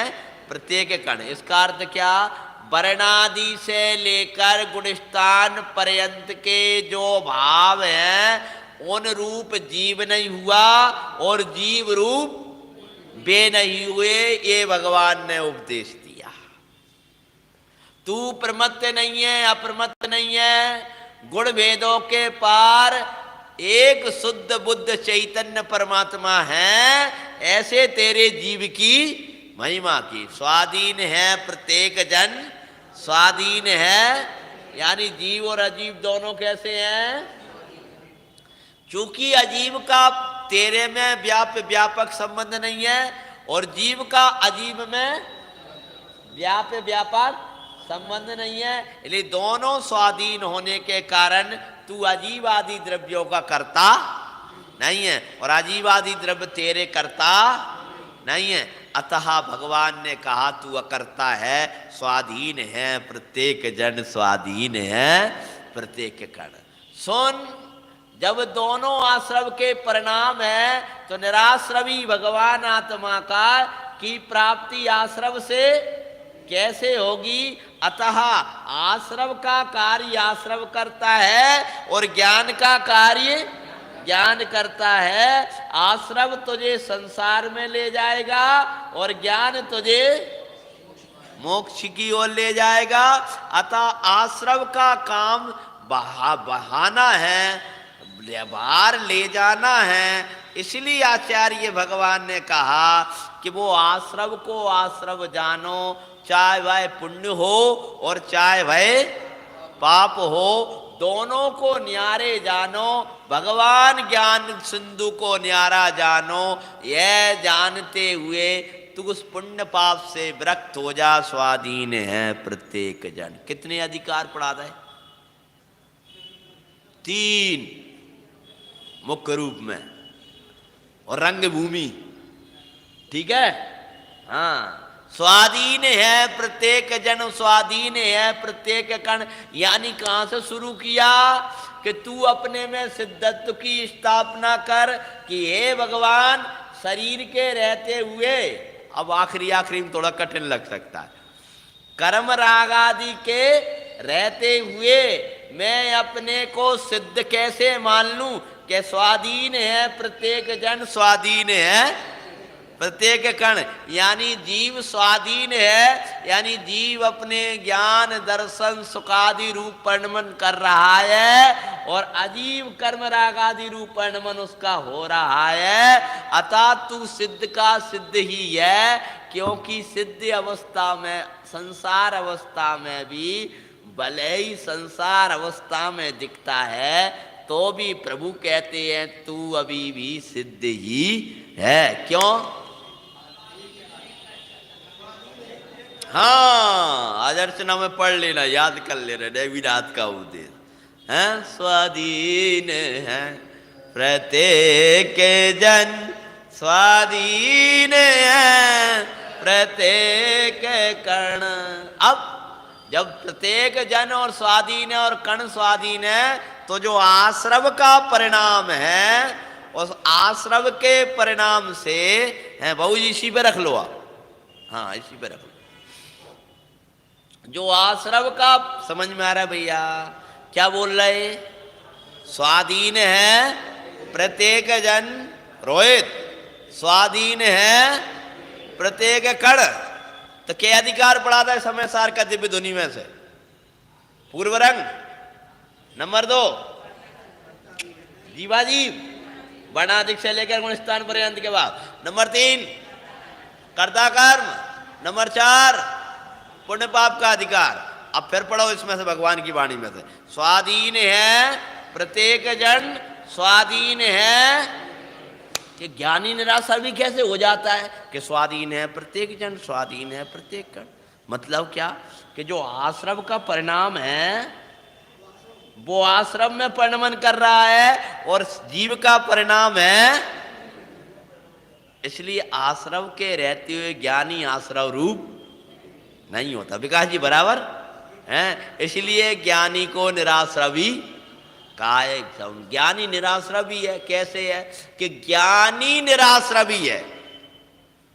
[SPEAKER 1] प्रत्येक कण। इसका अर्थ क्या? वर्णादि से लेकर गुणस्थान पर्यंत के जो भाव हैं उन रूप जीव नहीं हुआ और जीव रूप वे नहीं हुए, ये भगवान ने उपदेश दिया। तू प्रमत्त नहीं है, अप्रमत्त नहीं है, गुण भेदों के पार एक शुद्ध बुद्ध चैतन्य परमात्मा है, ऐसे तेरे जीव की महिमा की। स्वाधीन है प्रत्येक जन, स्वाधीन है यानी जीव और अजीव दोनों कैसे हैं? चूंकि अजीव का तेरे में व्यापक संबंध नहीं है और जीव का अजीव में व्यापक संबंध नहीं है, इसलिए दोनों स्वाधीन होने के कारण तू अजीव आदि द्रव्यों का कर्ता नहीं है और अजीव आदि द्रव्य तेरे कर्ता नहीं है। अतः भगवान ने कहा तू अकर्ता है, स्वाधीन है प्रत्येक जन, स्वाधीन है प्रत्येक कण। सुन, जब दोनों आश्रव के परिणाम है तो निराश्रवी भगवान आत्मा का की प्राप्ति आश्रव से कैसे होगी? अतः आश्रव का कार्य आश्रव करता है और ज्ञान का कार्य ज्ञान करता है। आश्रव तुझे संसार में ले जाएगा और ज्ञान तुझे मोक्ष की ओर ले जाएगा। अतः आश्रव का काम बहाना है,
[SPEAKER 2] व्यवहार ले जाना है। इसलिए आचार्य भगवान ने कहा कि वो आश्रव को आश्रव जानो, चाहे वह पुण्य हो और चाहे वह पाप हो, दोनों को न्यारे जानो। भगवान ज्ञान सिंधु को न्यारा जानो। यह जानते हुए तू उस पुण्य पाप से विरक्त हो जा। स्वाधीन है प्रत्येक जन। कितने अधिकार पढ़ा है? 3 मुख्य रूप में और रंगभूमि। ठीक है, हाँ। स्वाधीन है प्रत्येक जन, स्वाधीन है प्रत्येक कण। यानी कहां से शुरू किया कि तू अपने में सिद्धत्व की स्थापना कर कि हे भगवान, शरीर के रहते हुए, अब आखिरी में थोड़ा कठिन लग सकता है, कर्म राग आदि के रहते हुए मैं अपने को सिद्ध कैसे मान लूं कि स्वाधीन है प्रत्येक जन, स्वाधीन है प्रत्येक कण। यानी जीव स्वाधीन है, यानी जीव अपने ज्ञान दर्शन सुखादि रूप परिणमन कर रहा है और अजीव कर्म राग आदि रूप परिणमन उसका हो रहा है। अतः तू सिद्ध का सिद्ध ही है, क्योंकि सिद्ध अवस्था में, संसार अवस्था में भी, भले ही संसार अवस्था में दिखता है तो भी प्रभु कहते हैं तू अभी भी सिद्ध ही है। क्यों? हाँ, आज अर्चना में पढ़ लेना, याद कर लेना, रविनाथ का उपदेश है। स्वाधीन है प्रत्येक जन, स्वाधीन है प्रत्येक कण। अब जब प्रत्येक जन और स्वाधीन है और कण स्वाधीन है, तो जो आश्रव का परिणाम है, उस आश्रव के परिणाम से है, बहु जी इसी पे रख लो आप, हाँ इसी पे रख लो। जो आश्रव का, समझ में आ रहा है भैया क्या बोल रहे? स्वाधीन है प्रत्येक जन, रोहित, स्वाधीन है प्रत्येक कण। तो क्या अधिकार पड़ा था समय सार का दिव्य ध्वनि में से? पूर्व रंग नंबर 2, जीवाजीव वर्णाधिक से लेकर गुण स्थान पर्यंत के बाद। नंबर 3 कर्ता कर्म। नंबर 4 पुण्य पाप का अधिकार। अब फिर पढ़ो इसमें से भगवान की वाणी में से, स्वाधीन है प्रत्येक जन, स्वाधीन है कि ज्ञानी निराशा भी कैसे हो जाता है कि स्वाधीन है प्रत्येक जन, स्वाधीन है प्रत्येक कण। मतलब क्या कि जो आश्रम का परिणाम है वो आश्रम में परिणमन कर रहा है और जीव का परिणाम है। इसलिए आश्रम के रहते हुए ज्ञानी आश्रव रूप नहीं होता। विकास जी बराबर हैं। इसलिए ज्ञानी को निराश्रवी कहा है। ज्ञानी निराश्रवी है। कैसे है कि ज्ञानी निराश्रवी है।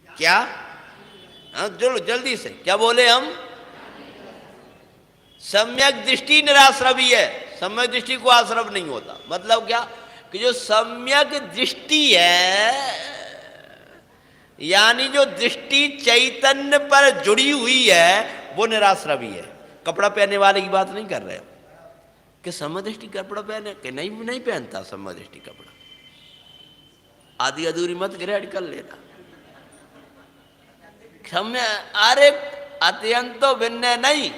[SPEAKER 2] क्या? जल्दी से क्या बोले हम? सम्यक दृष्टि निराश्रवी है। सम्यक दृष्टि को आश्रव नहीं होता। मतलब क्या कि जो सम्यक दृष्टि है, यानी जो दृष्टि चैतन्य पर जुड़ी हुई है, वो निराश्रवी है। कपड़ा पहनने वाले की बात नहीं कर रहे कि समदृष्टि कपड़ा पहने कि नहीं पहनता समदृष्टि कपड़ा, आधी अधूरी मत ग्रहण कर लेना। अरे अत्यंत भिन्न नहीं,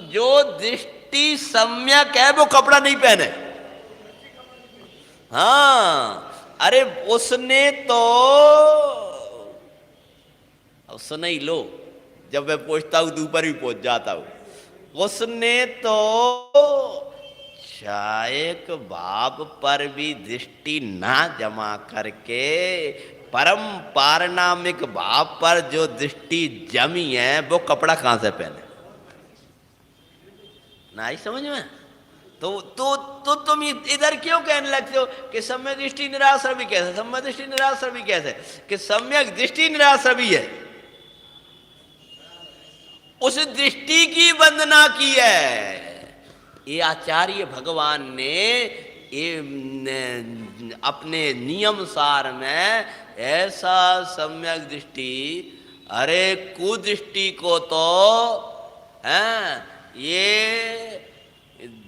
[SPEAKER 2] जो दृष्टि सम्यक है वो कपड़ा नहीं पहने। हाँ, अरे उसने तो, अब सुन ही लो, जब मैं पूछता हूं तो ऊपर भी पहुंच जाता हूं। उसने तो शायक भाव पर भी दृष्टि ना जमा करके परम पारनामिक भाव पर जो दृष्टि जमी है, वो कपड़ा कहां से पहने? ना ही समझ में। तो तुम इधर क्यों कहने लगते हो कि सम्यक दृष्टि निराश्रवी कैसे? सम्यक दृष्टि निराश्रवी कैसे? कि सम्यक दृष्टि निराश्रवी है, उस दृष्टि की वंदना की है। ये आचार्य भगवान ने अपने नियम सार में ऐसा सम्यक दृष्टि, अरे कुदृष्टि को तो है ये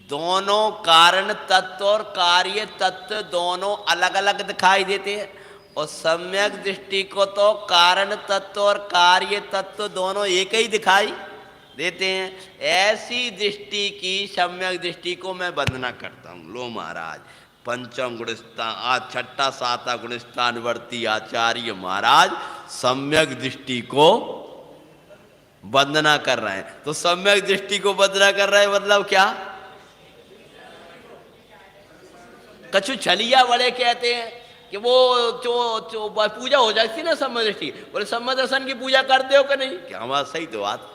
[SPEAKER 2] दोनों कारण तत्व और कार्य तत्व दोनों अलग अलग दिखाई देते हैं, और सम्यक दृष्टि को तो कारण तत्व और कार्य तत्व दोनों एक ही दिखाई देते हैं। ऐसी दृष्टि की सम्यक दृष्टि को मैं वंदना करता हूँ। लो महाराज, पंचम गुणस्थान आज छठा साता गुणस्थान वर्ती आचार्य महाराज सम्यक दृष्टि को वंदना कर रहे हैं। तो सम्यक दृष्टि को वंदना कर रहे हैं मतलब क्या? कछु छलिया बड़े कहते हैं कि वो जो पूजा हो जाती ना सम्यक दृष्टि, बोले सम्यक दर्शन की पूजा करते हो कि नहीं? क्या बात, सही तो बात।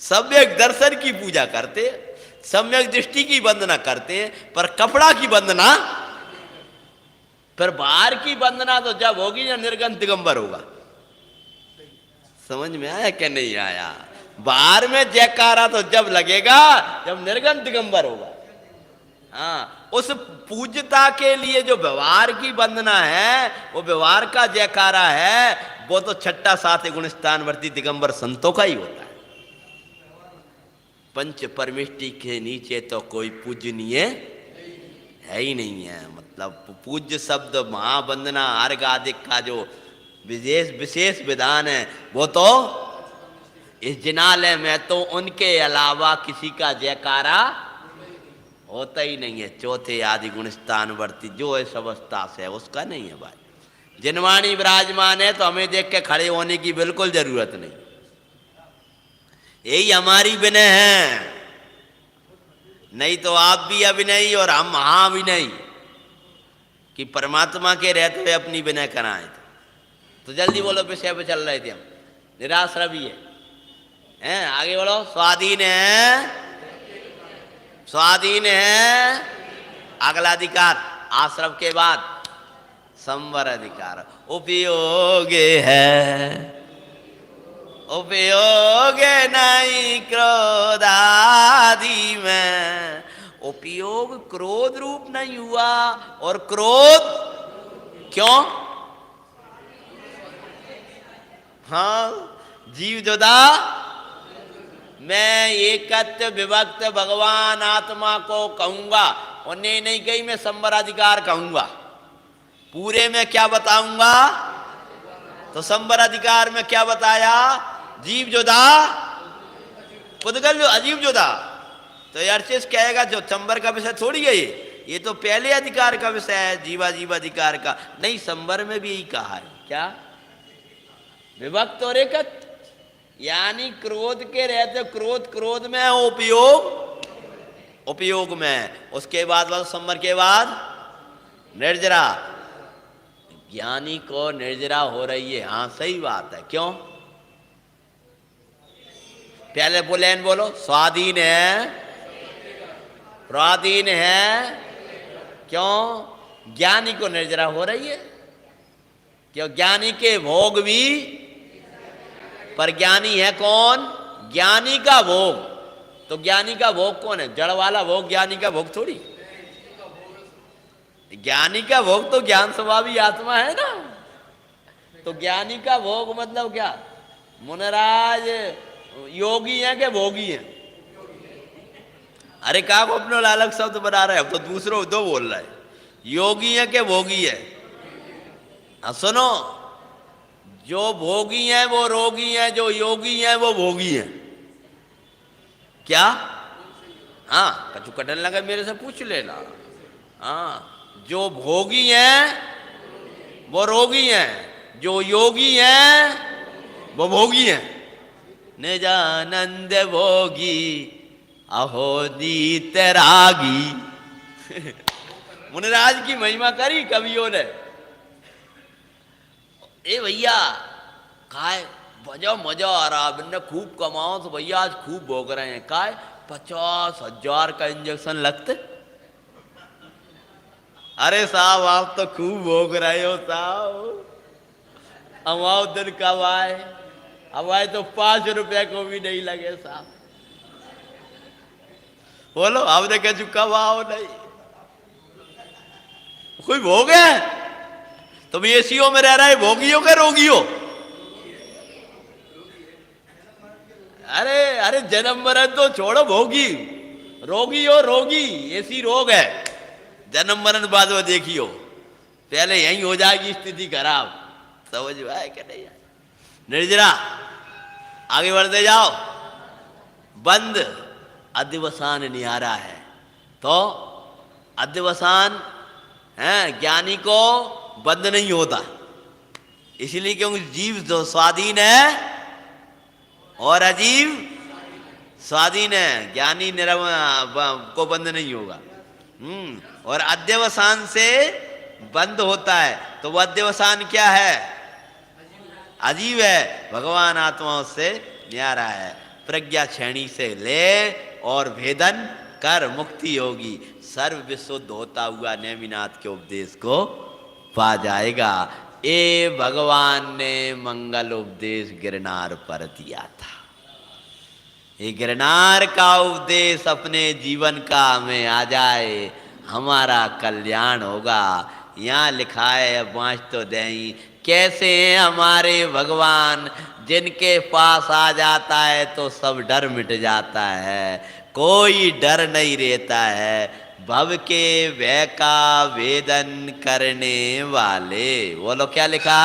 [SPEAKER 2] सम्यक दर्शन की पूजा करते, सम्यक दृष्टि की वंदना करते हैं, पर कपड़ा की वंदना, पर बाहर की वंदना तो जब होगी जब निर्गंथ दिगंबर होगा। समझ में आया क्या नहीं आया? बाहर में जयकारा तो जब लगेगा जब निर्गंथ दिगंबर होगा। हाँ, उस पूज्यता के लिए जो व्यवहार की वंदना है, वो व्यवहार का जयकारा है, वो तो छठा सात गुणस्थान वर्ती दिगंबर संतों का ही होता है। पंच परमिष्टि के नीचे तो कोई पूजनीय है ही नहीं है। मतलब पूज्य शब्द महावंदना अर्घ आदि का जो विशेष विधान है, वो तो इस जिनालय में तो उनके अलावा किसी का जयकारा होता ही नहीं है। चौथे आदि गुणस्थान वर्ती जो इस अवस्था से है उसका नहीं है भाई। जिनवाणी विराजमान है तो हमें देख के खड़े होने की बिल्कुल जरूरत नहीं। यही हमारी विनय है, नहीं तो आप भी अभिनयी और हम महाविनयी कि परमात्मा के रहते हुए अपनी विनय कराएं। तो जल्दी बोलो, विषय पे चल रहे थे हम। निराश्रय भी है, आगे बोलो। स्वाधीन है, स्वाधीन है। अगला अधिकार आश्रम के बाद संवर अधिकार। उपयोग है, उपयोग नहीं क्रोध आदि में। उपयोग क्रोध रूप नहीं हुआ, और क्रोध क्यों? हाँ, जीव जुदा मैं एकत्व विभक्त भगवान आत्मा को कहूंगा, उन्हें नहीं कही मैं संवराधिकार कहूंगा। पूरे में क्या बताऊंगा? तो संवराधिकार में क्या बताया? जीव जुदा पुद्गल जो अजीव जुदा। तो अर्चिस कहेगा जो संवर का विषय थोड़ी है ये तो पहले अधिकार का विषय है, जीवा जीवाधिकार का। नहीं, संवर में भी यही कहा है। क्या? विभक्त और एकत्व, यानी क्रोध के रहते क्रोध क्रोध में, उपयोग उपयोग में। उसके बाद संवर के बाद निर्जरा। ज्ञानी को निर्जरा हो रही है। हाँ सही बात है। क्यों? पहले बोले बोलो। स्वाधीन है, स्वाधीन है। क्यों? ज्ञानी को निर्जरा हो रही है। क्यों? ज्ञानी के भोग भी, पर ज्ञानी है कौन? ज्ञानी का भोग। तो ज्ञानी का भोग कौन है? जड़ वाला भोग ज्ञानी का भोग थोड़ी। ज्ञानी का भोग तो ज्ञान स्वभावी आत्मा है ना। तो ज्ञानी का भोग मतलब क्या? मुनराज योगी है कि भोगी है? अरे का को अपने अलग शब्द बना रहे हैं, अब तो दूसरों दो बोल रहे हैं। योगी है कि भोगी है? हाँ सुनो, जो भोगी हैं वो रोगी हैं, जो योगी हैं वो भोगी हैं। क्या? हाँ, कछु कटन लगा मेरे से पूछ लेना। हाँ, जो भोगी हैं वो रोगी हैं, जो योगी हैं वो भोगी हैं। निजानंद भोगी अहो नीत रागी। मुनिराज की महिमा करी कवियों ने। ए भैया काय बजा मजा आ रहा, बिन्ने खूब कमाओ तो भैया आज खूब भोग रहे हैं। काय 50,000 का इंजेक्शन लगते? अरे साहब आप तो खूब भोग रहे हो साहब। हमाओ दिन कब आए? अब आए तो 5 रुपए को भी नहीं लगे साहब। बोलो, आपने कह चुका आओ नहीं कोई भोग है? तुम एसीओ में रह रहे भोगियों के रोगियों? अरे अरे जन्म मरण तो छोड़ो, भोगी रोगी हो रोगी, ऐसी रोग है, जन्म मरण बाद में देखियो, पहले यही हो जाएगी स्थिति खराब। समझ में आए क्या नहीं? निर्जरा आगे बढ़ते जाओ। बंद अध्यवसान निहारा है, तो अध्यवसान है ज्ञानी को बंद नहीं होता, इसलिए क्योंकि जीव जो स्वाधीन है और अजीव स्वाधीन है, ज्ञानी निरव को बंद नहीं होगा। और अध्यवसान से बंद होता है, तो वो अध्यवसान क्या है? अजीव है। भगवान आत्माओं से न्यारा है। प्रज्ञा छेणी से ले और भेदन कर मुक्ति होगी, सर्व विशुद्ध होता हुआ नेमिनाथ के उपदेश को पा जाएगा। ये भगवान ने मंगल उपदेश गिरनार पर दिया था। ये गिरनार का उपदेश अपने जीवन का हमें आ जाए, हमारा कल्याण होगा। यहाँ लिखा है, बाँच तो दें, कैसे हैं हमारे भगवान, जिनके पास आ जाता है तो सब डर मिट जाता है, कोई डर नहीं रहता है। भव के भय का वेदन करने वाले, बोलो क्या लिखा?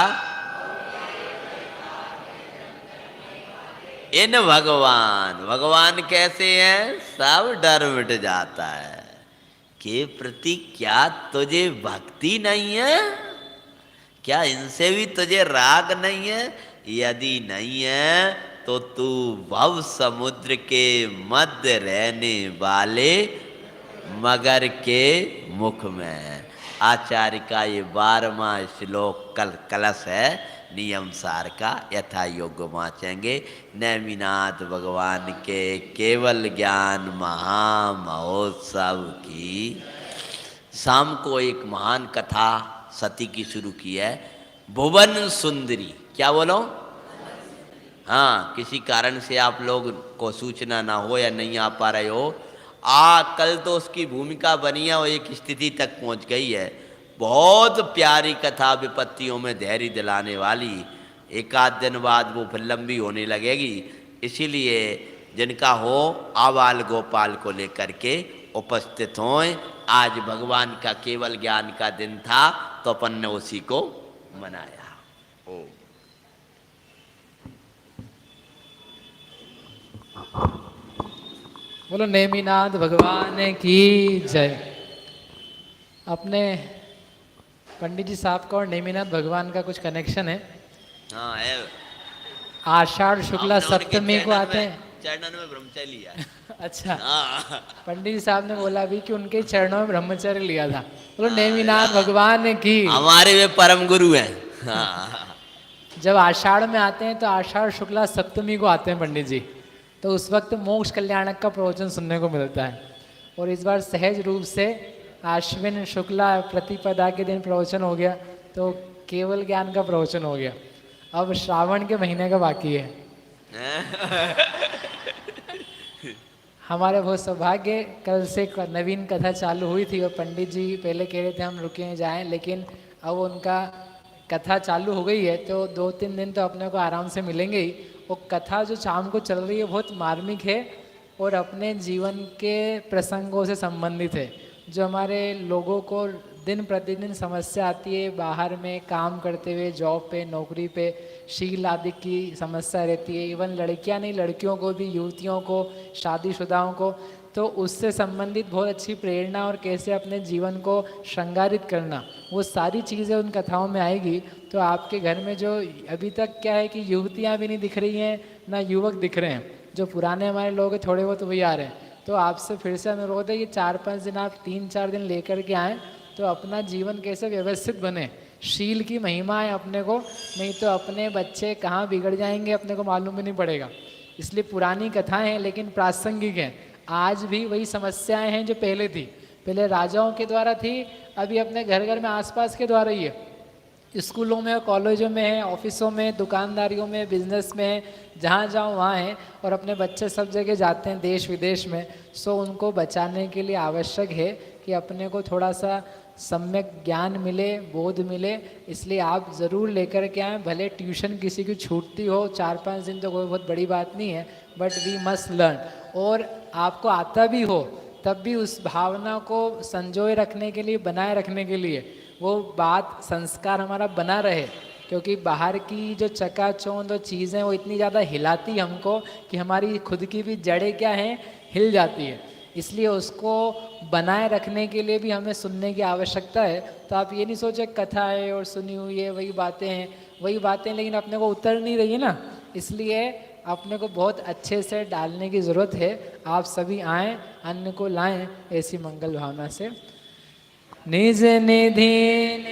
[SPEAKER 2] इन भगवान, भगवान कैसे हैं? सब डर मिट जाता है। के प्रति क्या तुझे भक्ति नहीं है? क्या इनसे भी तुझे राग नहीं है? यदि नहीं है तो तू भव समुद्र के मध्य रहने वाले मगर के मुख में। आचार्य का ये 12वां श्लोक कलश है, नियम सार का यथा योग्य वाचेंगे। नेमिनाथ भगवान के केवल ज्ञान महामहोत्सव की शाम को एक महान कथा सती की शुरू की है, भुवन सुंदरी। क्या बोलो? हाँ, किसी कारण से आप लोग को सूचना ना हो या नहीं आ पा रहे हो, कल तो उसकी भूमिका बनी है और एक स्थिति तक पहुंच गई है। बहुत प्यारी कथा, विपत्तियों में धैर्य दिलाने वाली। एक आध दिन बाद वो फिर लंबी होने लगेगी, इसीलिए जिनका हो आबाल गोपाल को लेकर के उपस्थित हों। आज भगवान का केवल ज्ञान का दिन था तो अपन ने उसी को मनाया। ओ
[SPEAKER 3] बोलो नेमिनाथ भगवान की जय। अपने पंडित जी साहब का और नेमिनाथ भगवान का कुछ कनेक्शन है।
[SPEAKER 2] हाँ है।
[SPEAKER 3] आषाढ़ शुक्ला सप्तमी को आते हैं।
[SPEAKER 2] चरणों में ब्रह्मचर्य लिया।
[SPEAKER 3] अच्छा,
[SPEAKER 2] हाँ।
[SPEAKER 3] पंडित जी साहब ने बोला भी कि उनके चरणों में ब्रह्मचर्य लिया था। बोलो नेमिनाथ भगवान की।
[SPEAKER 2] हमारे वे परम गुरु हैं। हाँ।
[SPEAKER 3] जब आषाढ़ में आते हैं तो आषाढ़ शुक्ला सप्तमी को आते हैं पंडित जी, तो उस वक्त मोक्ष कल्याणक का प्रवचन सुनने को मिलता है। और इस बार सहज रूप से आश्विन शुक्ला प्रतिपदा के दिन प्रवचन हो गया, तो केवल ज्ञान का प्रवचन हो गया। अब श्रावण के महीने का बाकी है। हमारे बहुत सौभाग्य, कल से नवीन कथा चालू हुई थी और पंडित जी पहले कह रहे थे हम रुके जाएं, लेकिन अब उनका कथा चालू हो गई है तो 2-3 दिन तो अपने को आराम से मिलेंगे ही। वो कथा जो शाम को चल रही है बहुत मार्मिक है और अपने जीवन के प्रसंगों से संबंधित है, जो हमारे लोगों को दिन प्रतिदिन समस्या आती है। बाहर में काम करते हुए, जॉब पे, नौकरी पे शील आदि की समस्या रहती है। इवन लड़कियां नहीं, लड़कियों को भी, युवतियों को, शादीशुदाओं को, तो उससे संबंधित बहुत अच्छी प्रेरणा और कैसे अपने जीवन को श्रृंगारित करना, वो सारी चीज़ें उन कथाओं में आएगी। तो आपके घर में जो अभी तक क्या है कि युवतियाँ भी नहीं दिख रही हैं, ना युवक दिख रहे हैं, जो पुराने हमारे लोग हैं थोड़े बहुत वही आ रहे हैं। तो आपसे फिर से अनुरोध है कि 4-5 दिन आप 3-4 दिन लेकर के आएँ, तो अपना जीवन कैसे व्यवस्थित बने। शील की महिमा है अपने को, नहीं तो अपने बच्चे कहाँ बिगड़ जाएंगे अपने को मालूम भी नहीं पड़ेगा। इसलिए पुरानी कथाएं हैं लेकिन प्रासंगिक हैं। आज भी वही समस्याएं हैं जो पहले थी, पहले राजाओं के द्वारा थी, अभी अपने घर घर में आसपास के द्वारा ही है। स्कूलों में, कॉलेजों में है, ऑफिसों में, दुकानदारियों में, बिजनेस में है, जहाँ जाओ वहाँ है। और अपने बच्चे सब जगह जाते हैं, देश विदेश में। सो उनको बचाने के लिए आवश्यक है कि अपने को थोड़ा सा सम्यक ज्ञान मिले, बोध मिले। इसलिए आप ज़रूर लेकर के आएँ। भले ट्यूशन किसी की छूटती हो 4-5 दिन तो कोई बहुत बड़ी बात नहीं है, बट वी मस्ट लर्न। और आपको आता भी हो तब भी उस भावना को संजोए रखने के लिए, बनाए रखने के लिए, वो बात संस्कार हमारा बना रहे। क्योंकि बाहर की जो चकाचौंध और चीज़ें वो इतनी ज़्यादा हिलाती हमको कि हमारी खुद की भी जड़ें क्या हैं, हिल जाती है। इसलिए उसको बनाए रखने के लिए भी हमें सुनने की आवश्यकता है। तो आप ये नहीं सोचे कथा है और सुनी हुई है वही बातें हैं, वही बातें, लेकिन अपने को उतर नहीं रही है ना, इसलिए अपने को बहुत अच्छे से डालने की ज़रूरत है। आप सभी आएँ, अन्न को लाएं ऐसी मंगल भावना से। निज निधि